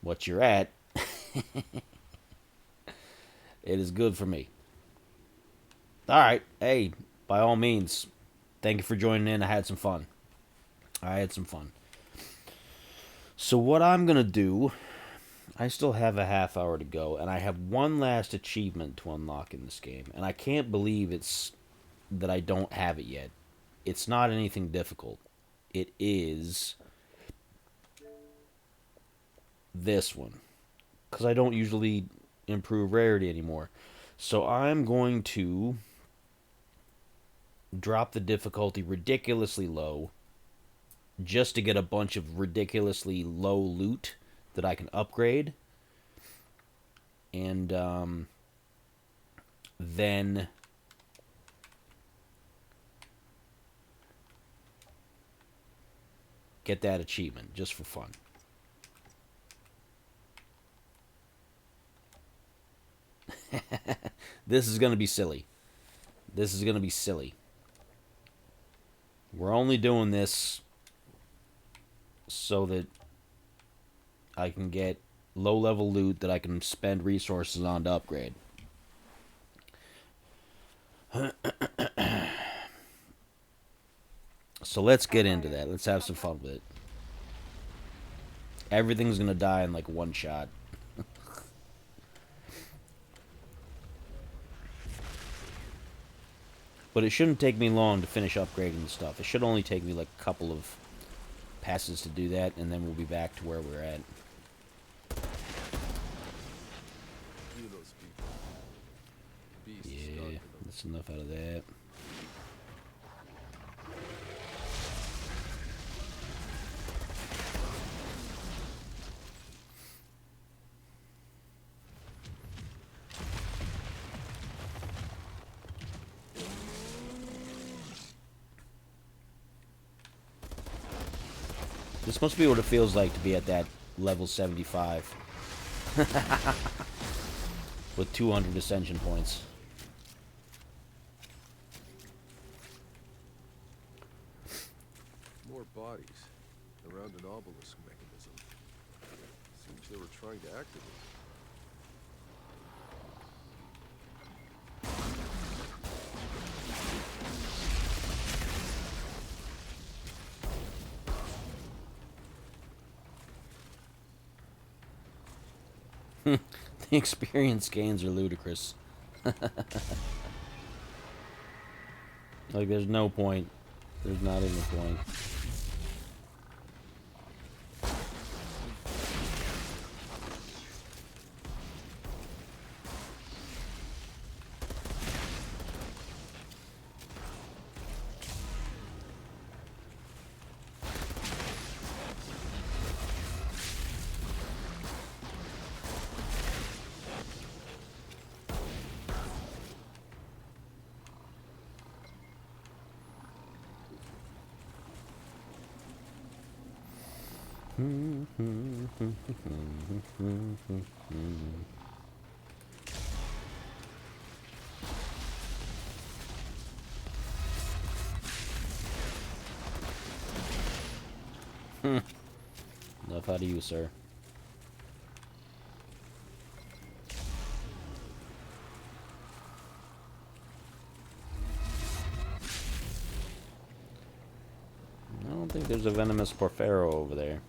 what you're at. It is good for me. Alright, hey, by all means, thank you for joining in. I had some fun. So what I'm going to do, I still have a half hour to go, and I have one last achievement to unlock in this game. And I can't believe it's that I don't have it yet. It's not anything difficult. It is this one. Because I don't usually improve rarity anymore. So I'm going to drop the difficulty ridiculously low just to get a bunch of ridiculously low loot that I can upgrade. And then get that achievement just for fun. This is going to be silly. We're only doing this so that I can get low-level loot that I can spend resources on to upgrade. So let's get into that. Let's have some fun with it. Everything's gonna die in like one shot. But it shouldn't take me long to finish upgrading the stuff. It should only take me like a couple of passes to do that, and then we'll be back to where we're at. You those people. Beast is Yeah, stalking them. that's enough out of that. This must be what it feels like to be at that level 75. With 200 ascension points. More bodies around an obelisk mechanism. Seems they were trying to activate it. The experience gains are ludicrous. Like, there's no point. There's not even a point. Enough out of you, sir. I don't think there's a venomous Porphyro over there.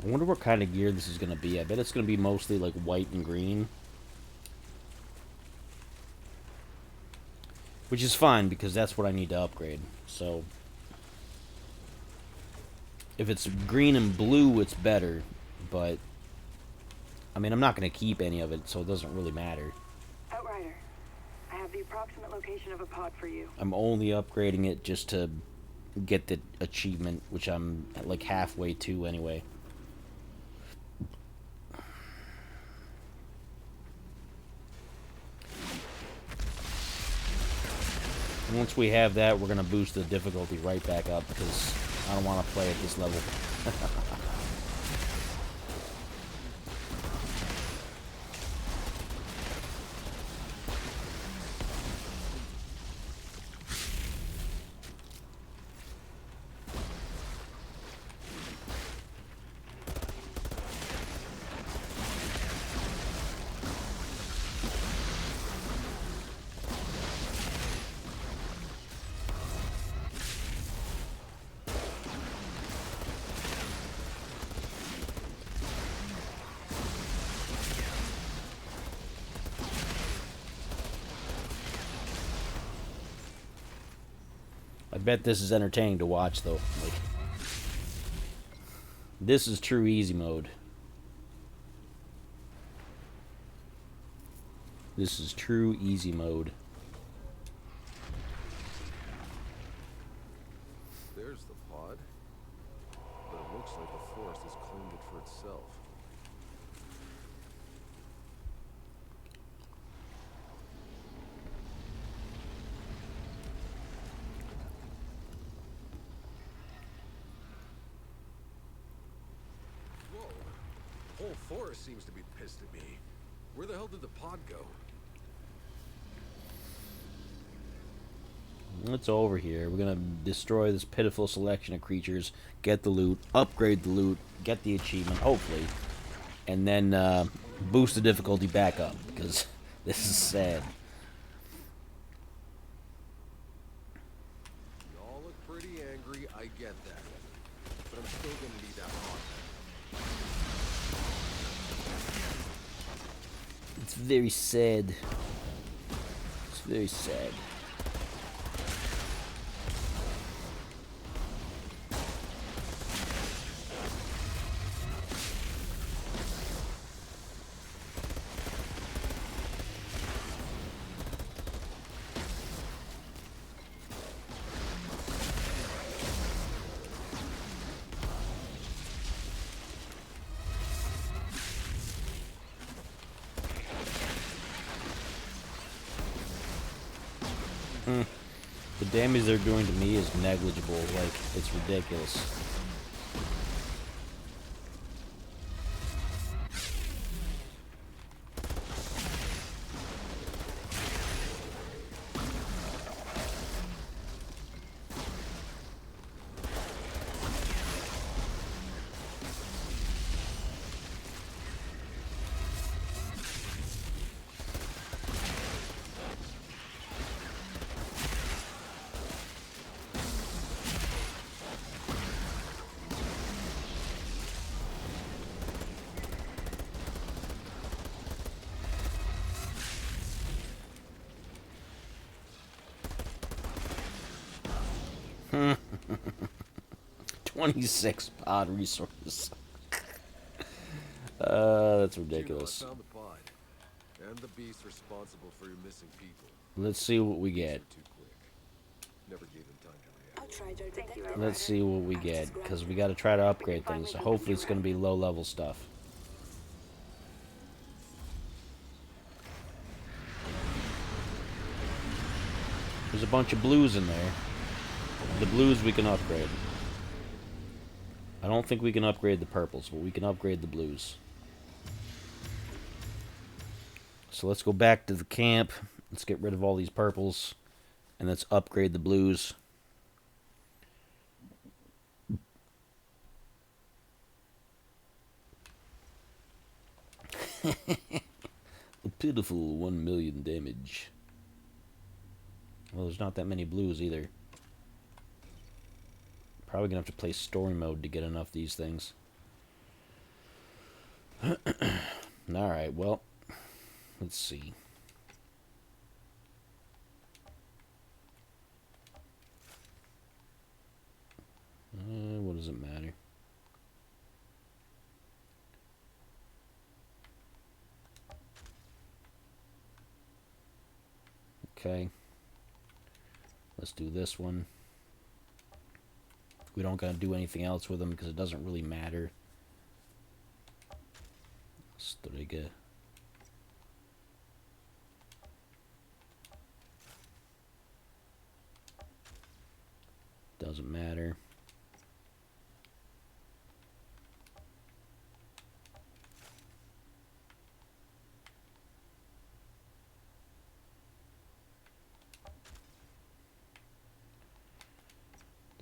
I wonder what kind of gear this is going to be. I bet it's going to be mostly like white and green. Which is fine, because that's what I need to upgrade. So, if it's green and blue, it's better. But, I mean, I'm not going to keep any of it, so it doesn't really matter. Outrider, I have the approximate location of a pod for you. I'm only upgrading it just to get the achievement, which I'm like halfway to anyway. Once we have that, we're gonna boost the difficulty right back up because I don't want to play at this level. I bet this is entertaining to watch, though. Like, this is true easy mode. This is true easy mode. There's the pod. But it looks like the forest has claimed it for itself. Whoa. The whole forest seems to be pissed at me. Where the hell did the pod go? It's over here. We're gonna destroy this pitiful selection of creatures, get the loot, upgrade the loot, get the achievement, hopefully, and then boost the difficulty back up, because this is sad. Y'all look pretty angry, I get that. But I'm still gonna need that pod. It's very sad. It's very sad. The damage they're doing to me is negligible. Like, it's ridiculous. Hmm. 26 pod resources. That's ridiculous. I found the pod. And the beast responsible for your missing people. Let's see what we get. Too quick. Never gave them time to react. Outrider detected. Let's see what we get, because we got to try to upgrade things. So hopefully it's going to be low-level stuff. There's a bunch of blues in there. The blues we can upgrade. I don't think we can upgrade the purples, but we can upgrade the blues. So let's go back to the camp. Let's get rid of all these purples. And let's upgrade the blues. A pitiful 1 million damage. Well, there's not that many blues either. Probably gonna have to play story mode to get enough of these things. Alright, well, let's see. What does it matter? Okay. Let's do this one. We don't gotta do anything else with them because it doesn't really matter. Striga. Doesn't matter.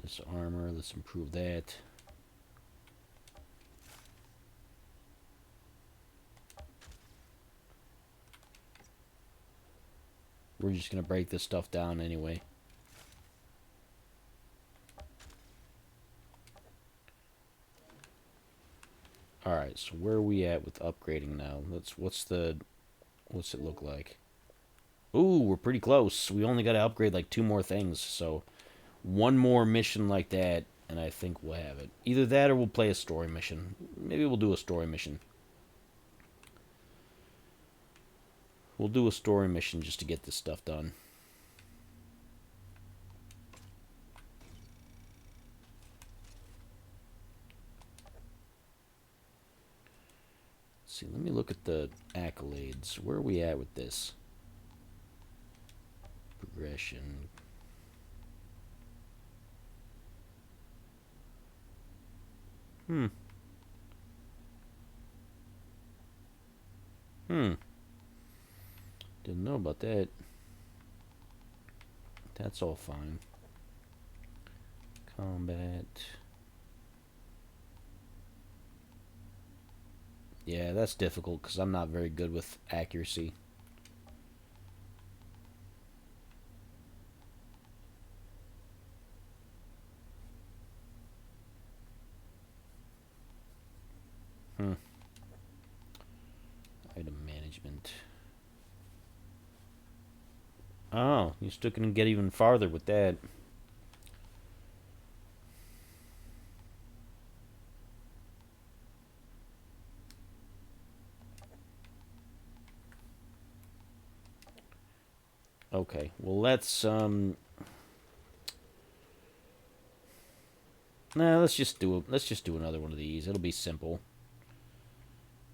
This armor, let's improve that. We're just gonna break this stuff down anyway. Alright, so where are we at with upgrading now? What's it look like? Ooh, we're pretty close. We only gotta upgrade like 2 more things, so one more mission like that, and I think we'll have it. Either that or we'll play a story mission. Maybe we'll do a story mission. We'll do a story mission just to get this stuff done. Let's see, let me look at the accolades. Where are we at with this? Progression. Didn't know about that. That's all fine. Combat. Yeah, that's difficult because I'm not very good with accuracy. Item management. Oh, you're still gonna get even farther with that. Okay, well let's nah, let's just do another one of these. It'll be simple.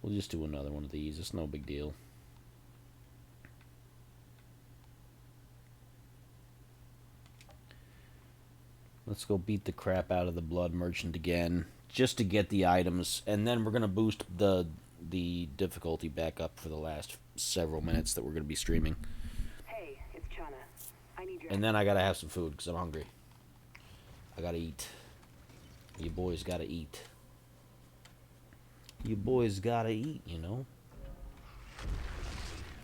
We'll just do another one of these. It's no big deal. Let's go beat the crap out of the blood merchant again, just to get the items, and then we're gonna boost the difficulty back up for the last several minutes that we're gonna be streaming. Hey, it's Chana. I need your... And then I gotta have some food because I'm hungry. I gotta eat. You boys gotta eat. You boys gotta eat, you know?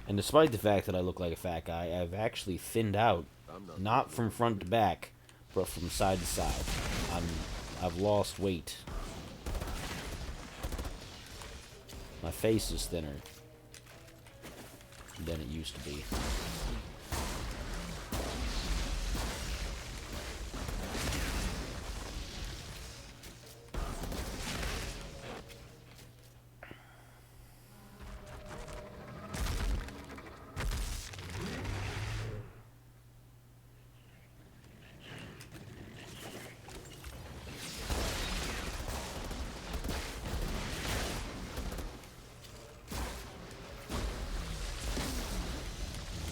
And despite the fact that I look like a fat guy, I've actually thinned out. Not from front to back, but from side to side. I've lost weight. My face is thinner than it used to be.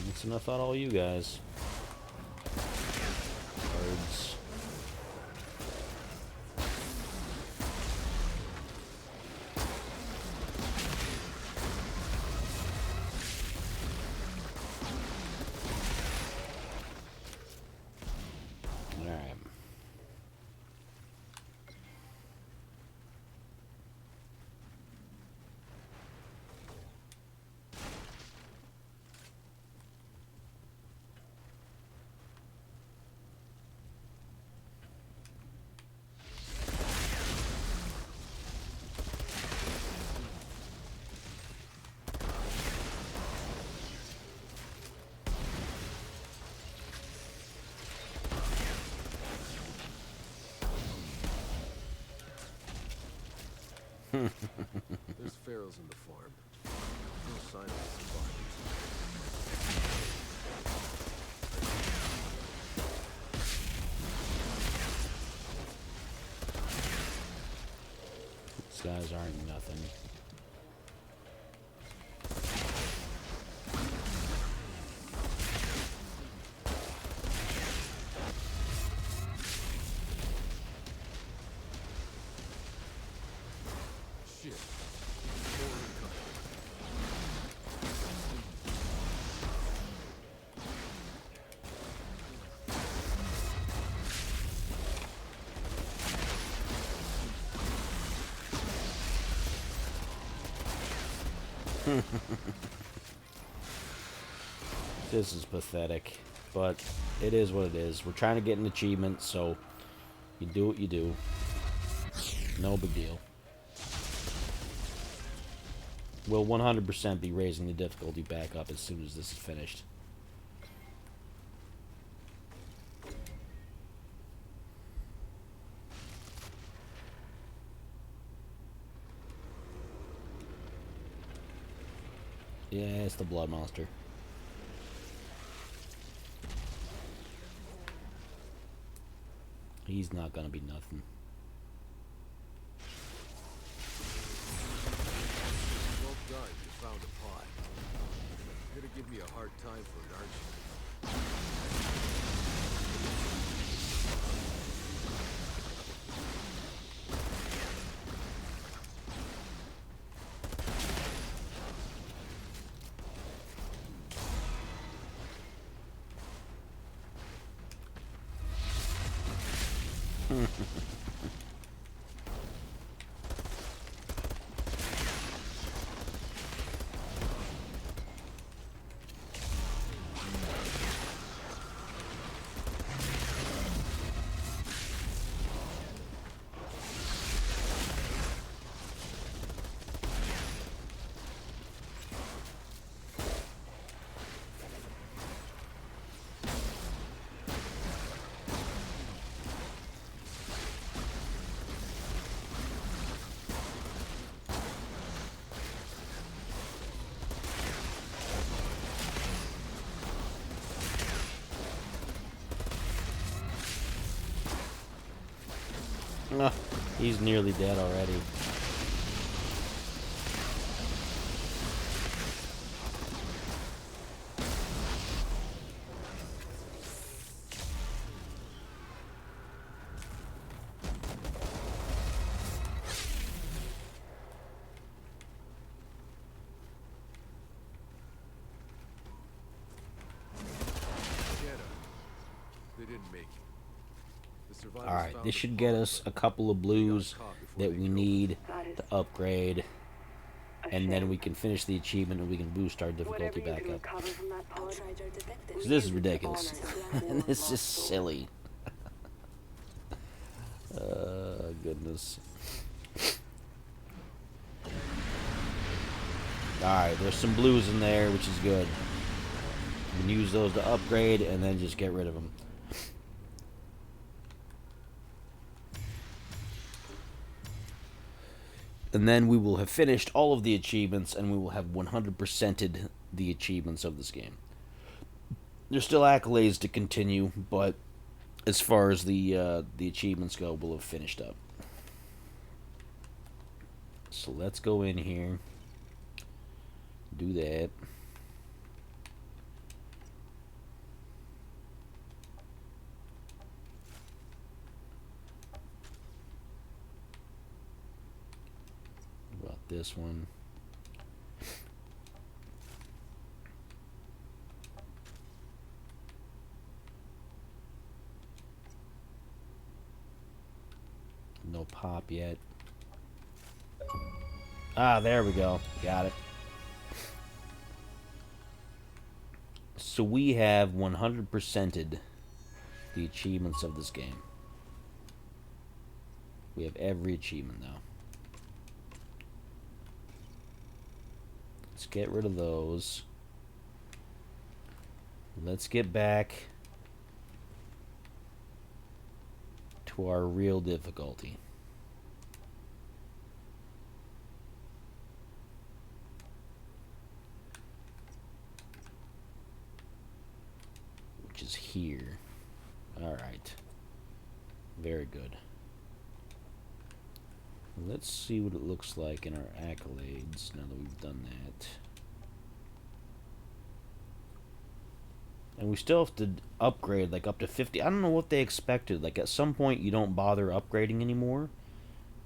That's enough out of all you guys. Birds. Alright. There's pharaohs in the farm. No sign of survivors. These guys aren't nothing. This is pathetic, but it is what it is. We're trying to get an achievement, so you do what you do. No big deal. We'll 100% be raising the difficulty back up as soon as this is finished. Yeah, it's the blood monster. He's not gonna be nothing. Well done, you found a pod. You're gonna give me a hard time for it, aren't you? Ah, he's nearly dead already. They didn't make it. The survivors Alright, found this the should pod, get us but a couple of blues that we need That is to upgrade, a and then shame. we can finish the achievement and we can boost our Whatever difficulty you back can up. recover from that pod, Outrider detected. 'Cause this is ridiculous. And this is silly. Goodness. Alright, there's some blues in there, which is good. We can use those to upgrade and then just get rid of them. And then we will have finished all of the achievements and we will have 100%ed the achievements of this game. There's still accolades to continue, but as far as the achievements go, we'll have finished up. So let's go in here, do that. About this one. No pop yet. Ah, there we go. Got it. So we have 100%ed the achievements of this game. We have every achievement now. Let's get rid of those. Let's get back to our real difficulty. Which is here. Alright. Very good. Let's see what it looks like in our accolades now that we've done that. And we still have to upgrade like up to 50. I don't know what they expected. Like at some point you don't bother upgrading anymore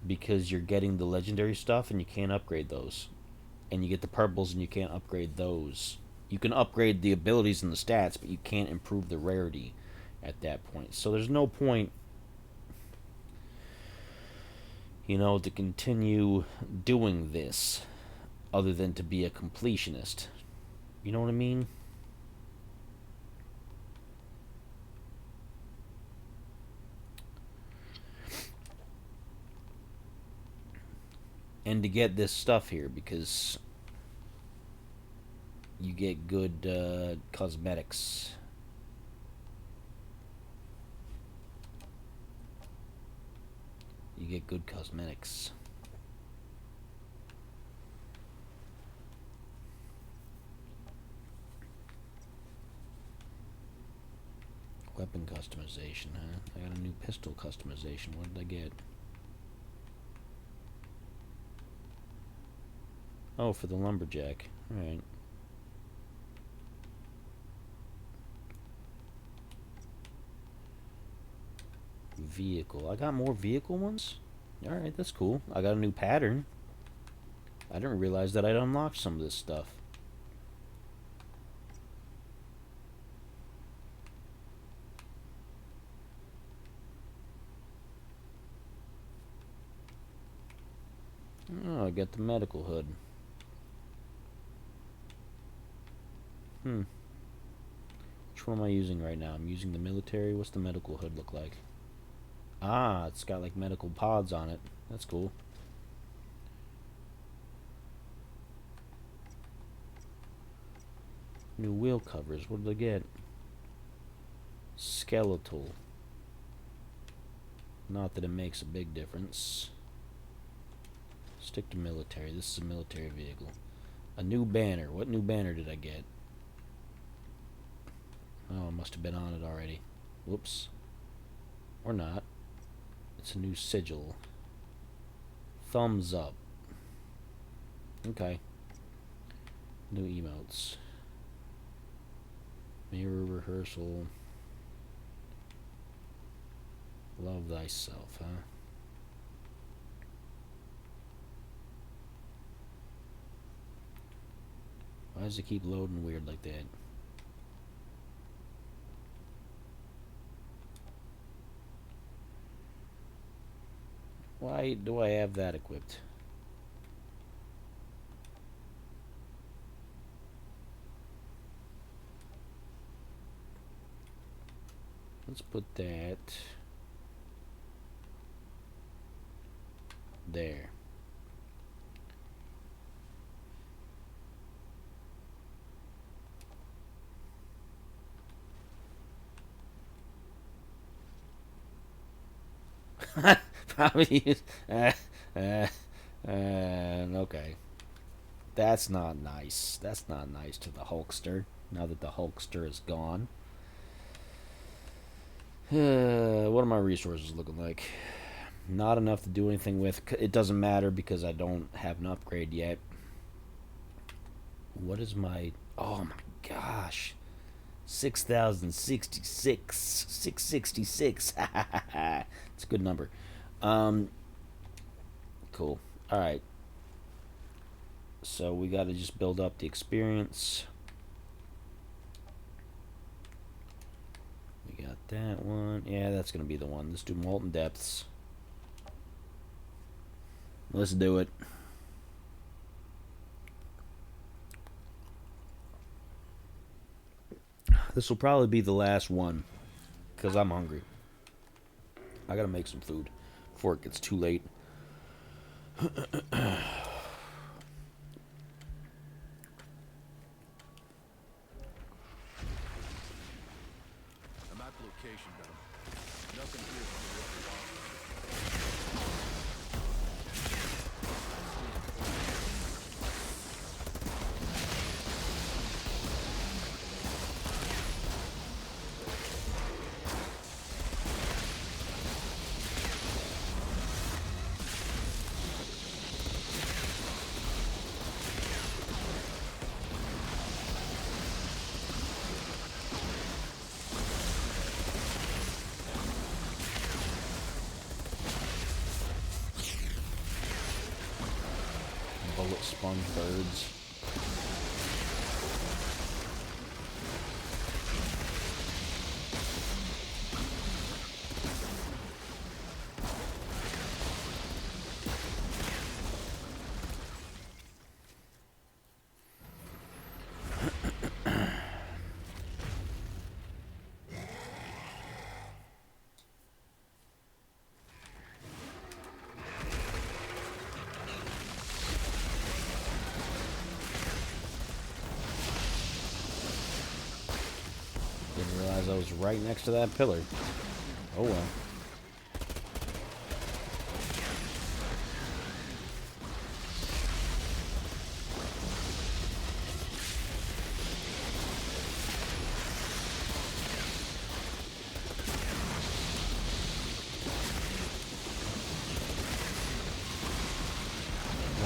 because you're getting the legendary stuff and you can't upgrade those. And you get the purples and you can't upgrade those. You can upgrade the abilities and the stats, but you can't improve the rarity at that point. So there's no point, you know, to continue doing this other than to be a completionist. You know what I mean? And to get this stuff here, because you get good cosmetics. You get good cosmetics. Weapon customization, huh? I got a new pistol customization. What did I get? Oh, for the lumberjack. Alright. Vehicle. I got more vehicle ones? Alright, that's cool. I got a new pattern. I didn't realize that I'd unlocked some of this stuff. Oh, I got the medical hood. Which one am I using right now? I'm using the military. What's the medical hood look like? Ah, it's got like medical pods on it. That's cool. New wheel covers. What did I get? Skeletal. Not that it makes a big difference. Stick to military. This is a military vehicle. A new banner. What new banner did I get? Oh, I must have been on it already. Whoops. Or not. It's a new sigil. Thumbs up. Okay. New emotes. Mirror rehearsal. Love thyself, huh? Why does it keep loading weird like that? Why do I have that equipped? Let's put that there. Probably. Okay. That's not nice. That's not nice to the Hulkster. Now that the Hulkster is gone. What are my resources looking like? Not enough to do anything with. It doesn't matter because I don't have an upgrade yet. What is my... Oh my gosh. 6,066. 666. It's a good number. Cool. Alright. So we got to just build up the experience. We got that one. Yeah, that's going to be the one. Let's do Molten Depths. Let's do it. This will probably be the last one because I'm hungry. I gotta make some food before it gets too late. A map location, Venom. Nothing here from the local office. Bullet sponge birds. realized I was right next to that pillar. Oh well.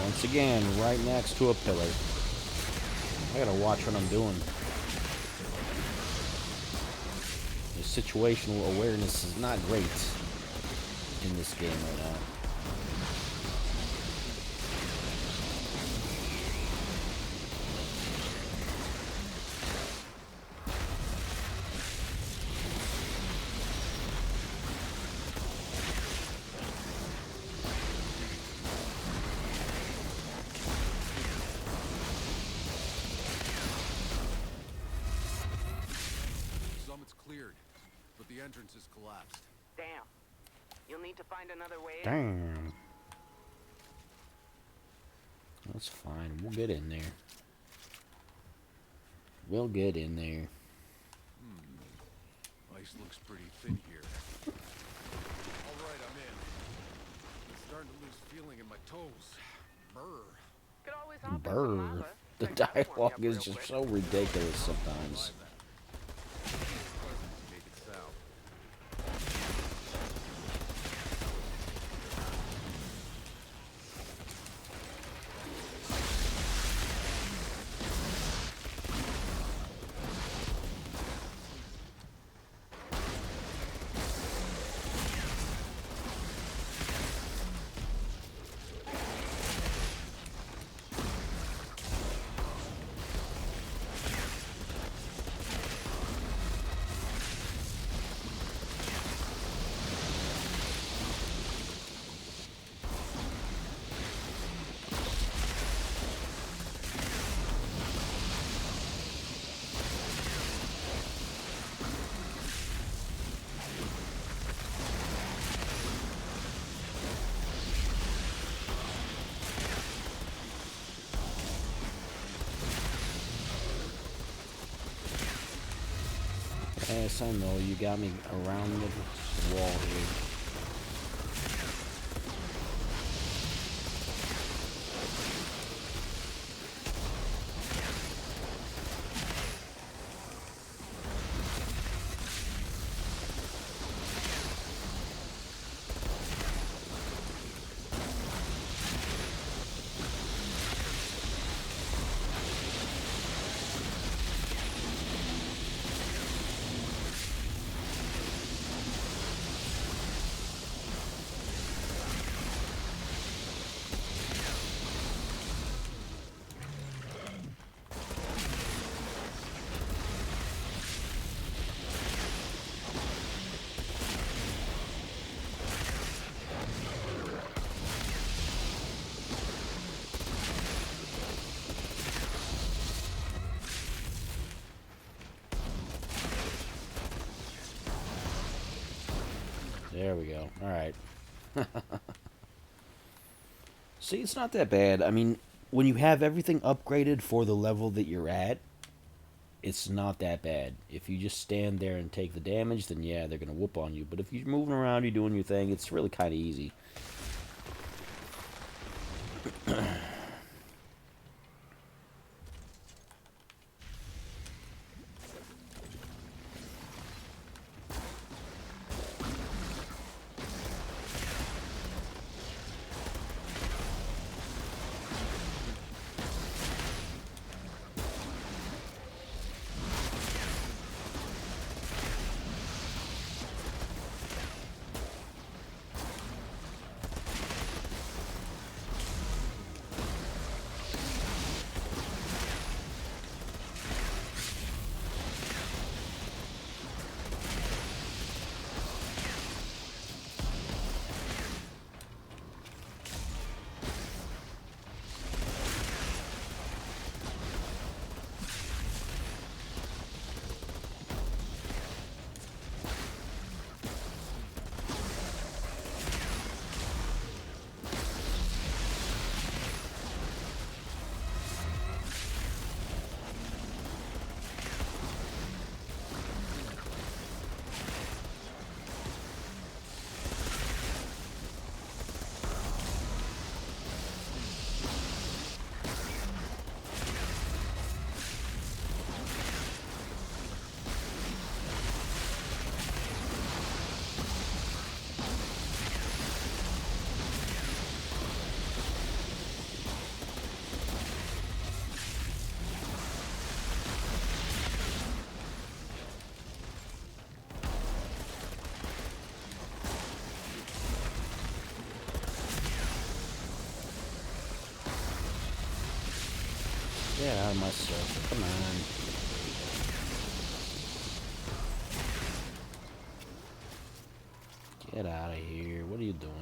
Once again, right next to a pillar. I gotta watch what I'm doing. The situational awareness is not great in this game right now. Summit's cleared, but the entrance is collapsed. Damn. You'll need to find another way in. Damn. That's fine. We'll get in there. We'll get in there. Ice looks pretty thin here. All right, I'm in. I'm starting to lose feeling in my toes. Brr. Could always hop in some Brr. lava. The Check that for me dialogue up is real just quick. so ridiculous sometimes. Make it sound. Yes, I know. You got me around the wall here. There we go. Alright. See, it's not that bad. I mean, when you have everything upgraded for the level that you're at, it's not that bad. If you just stand there and take the damage, then yeah, they're going to whoop on you. But if you're moving around, you're doing your thing, it's really kind of easy. Get out of my circle. Come on. Get out of here. What are you doing?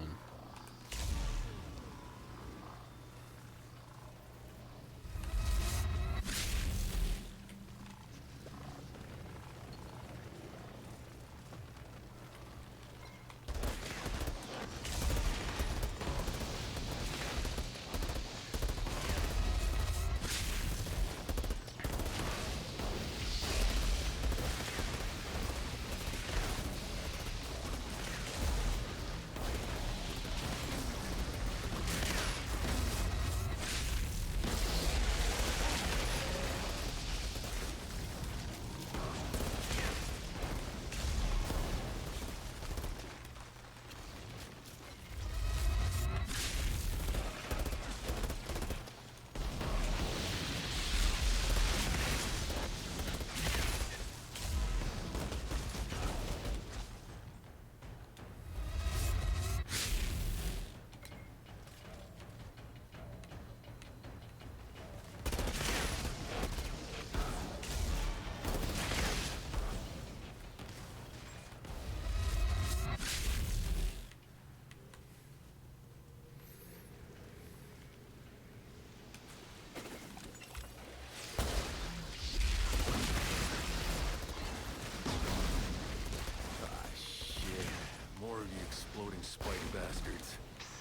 Exploding spider bastards.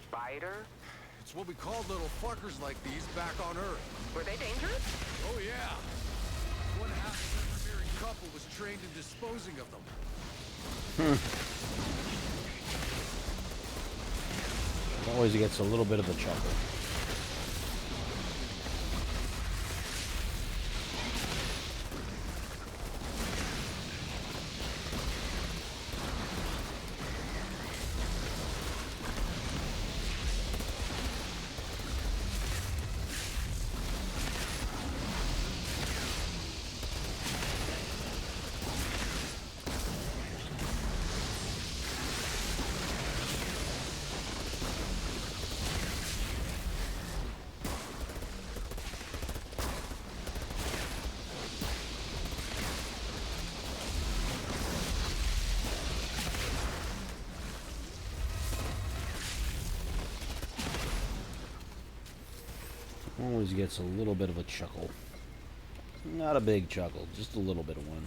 Spider? It's what we called little fuckers like these back on Earth. Were they dangerous? Oh yeah. One half of every married couple was trained in disposing of them. Always gets a little bit of a chuckle. Always gets a little bit of a chuckle. Not a big chuckle, just a little bit of one.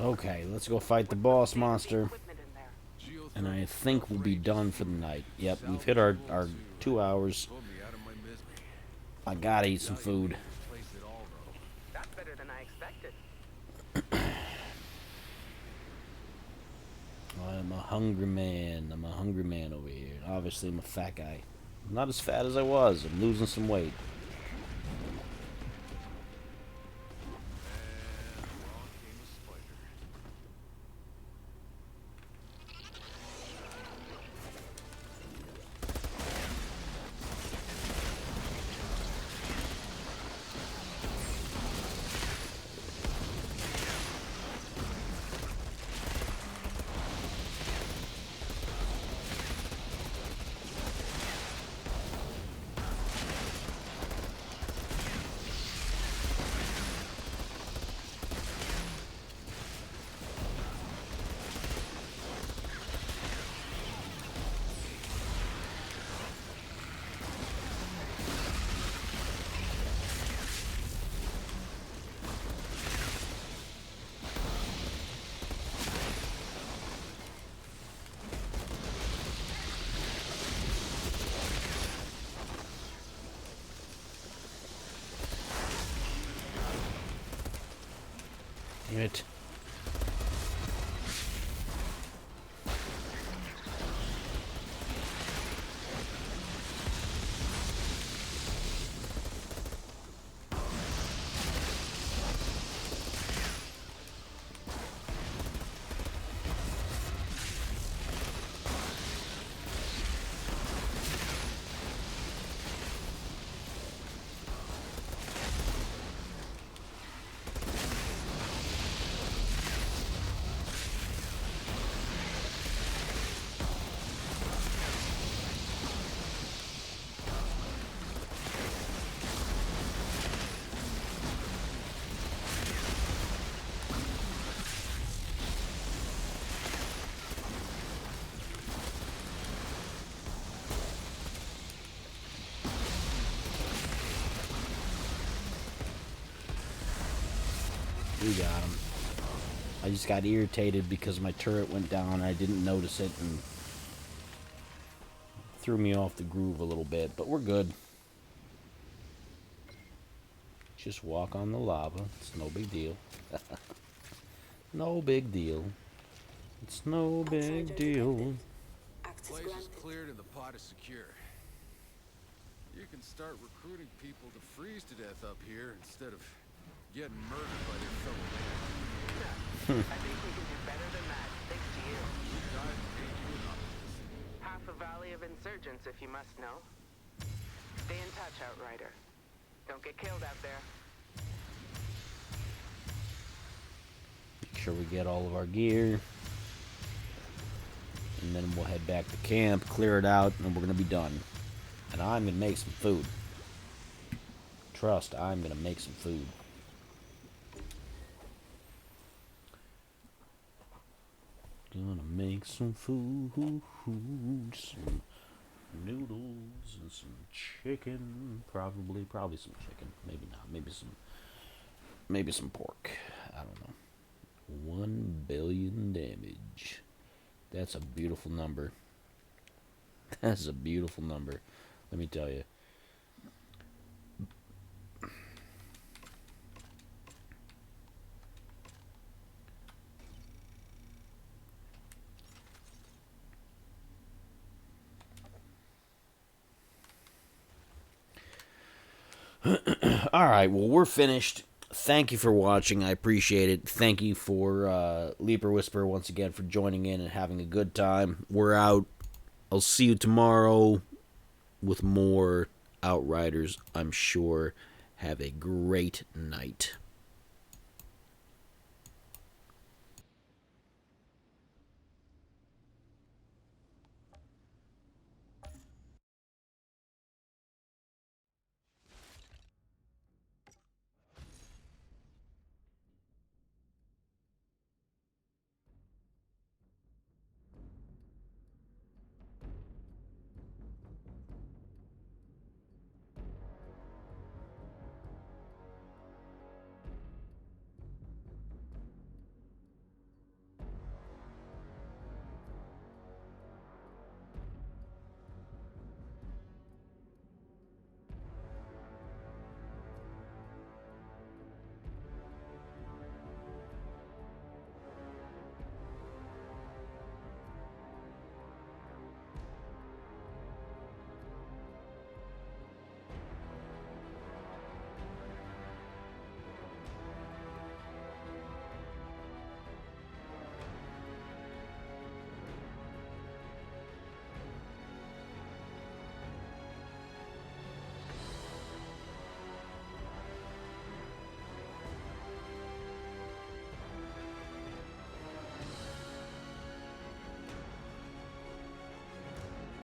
Okay, let's go fight the boss monster. Equipment in there. And I think we'll be done for the night. Yep, we've hit our 2 hours. Put me out of my misery. I gotta eat some food. Place it all, though. That's better than I expected. I'm a hungry man. I'm a hungry man over here. Obviously, I'm a fat guy. I'm not as fat as I was. I'm losing some weight. And along came a spider. Damn it. We got him. I just got irritated because my turret went down. I didn't notice it and threw me off the groove a little bit, but we're good. Just walk on the lava. It's no big deal. No big deal. It's no big deal. Access Place is granted. cleared and the pot is secure. You can start recruiting people to freeze to death up here instead of getting murdered by their fellow man. I think we can do better than that, thanks to you. You died and paid you enough. Half a valley of insurgents, if you must know. Stay in touch, Outrider. Don't get killed out there. Make sure we get all of our gear. And then we'll head back to camp, clear it out, and we're going to be done. And I'm going to make some food. Trust, I'm going to make some food. Gonna make some food, some noodles and some chicken, probably some chicken, maybe not, maybe some pork. I don't know. 1 billion damage. That's a beautiful number. That's a beautiful number. Let me tell you. Alright, well, we're finished. Thank you for watching. I appreciate it. Thank you for Leaper Whisper once again for joining in and having a good time. We're out. I'll see you tomorrow with more Outriders, I'm sure. Have a great night.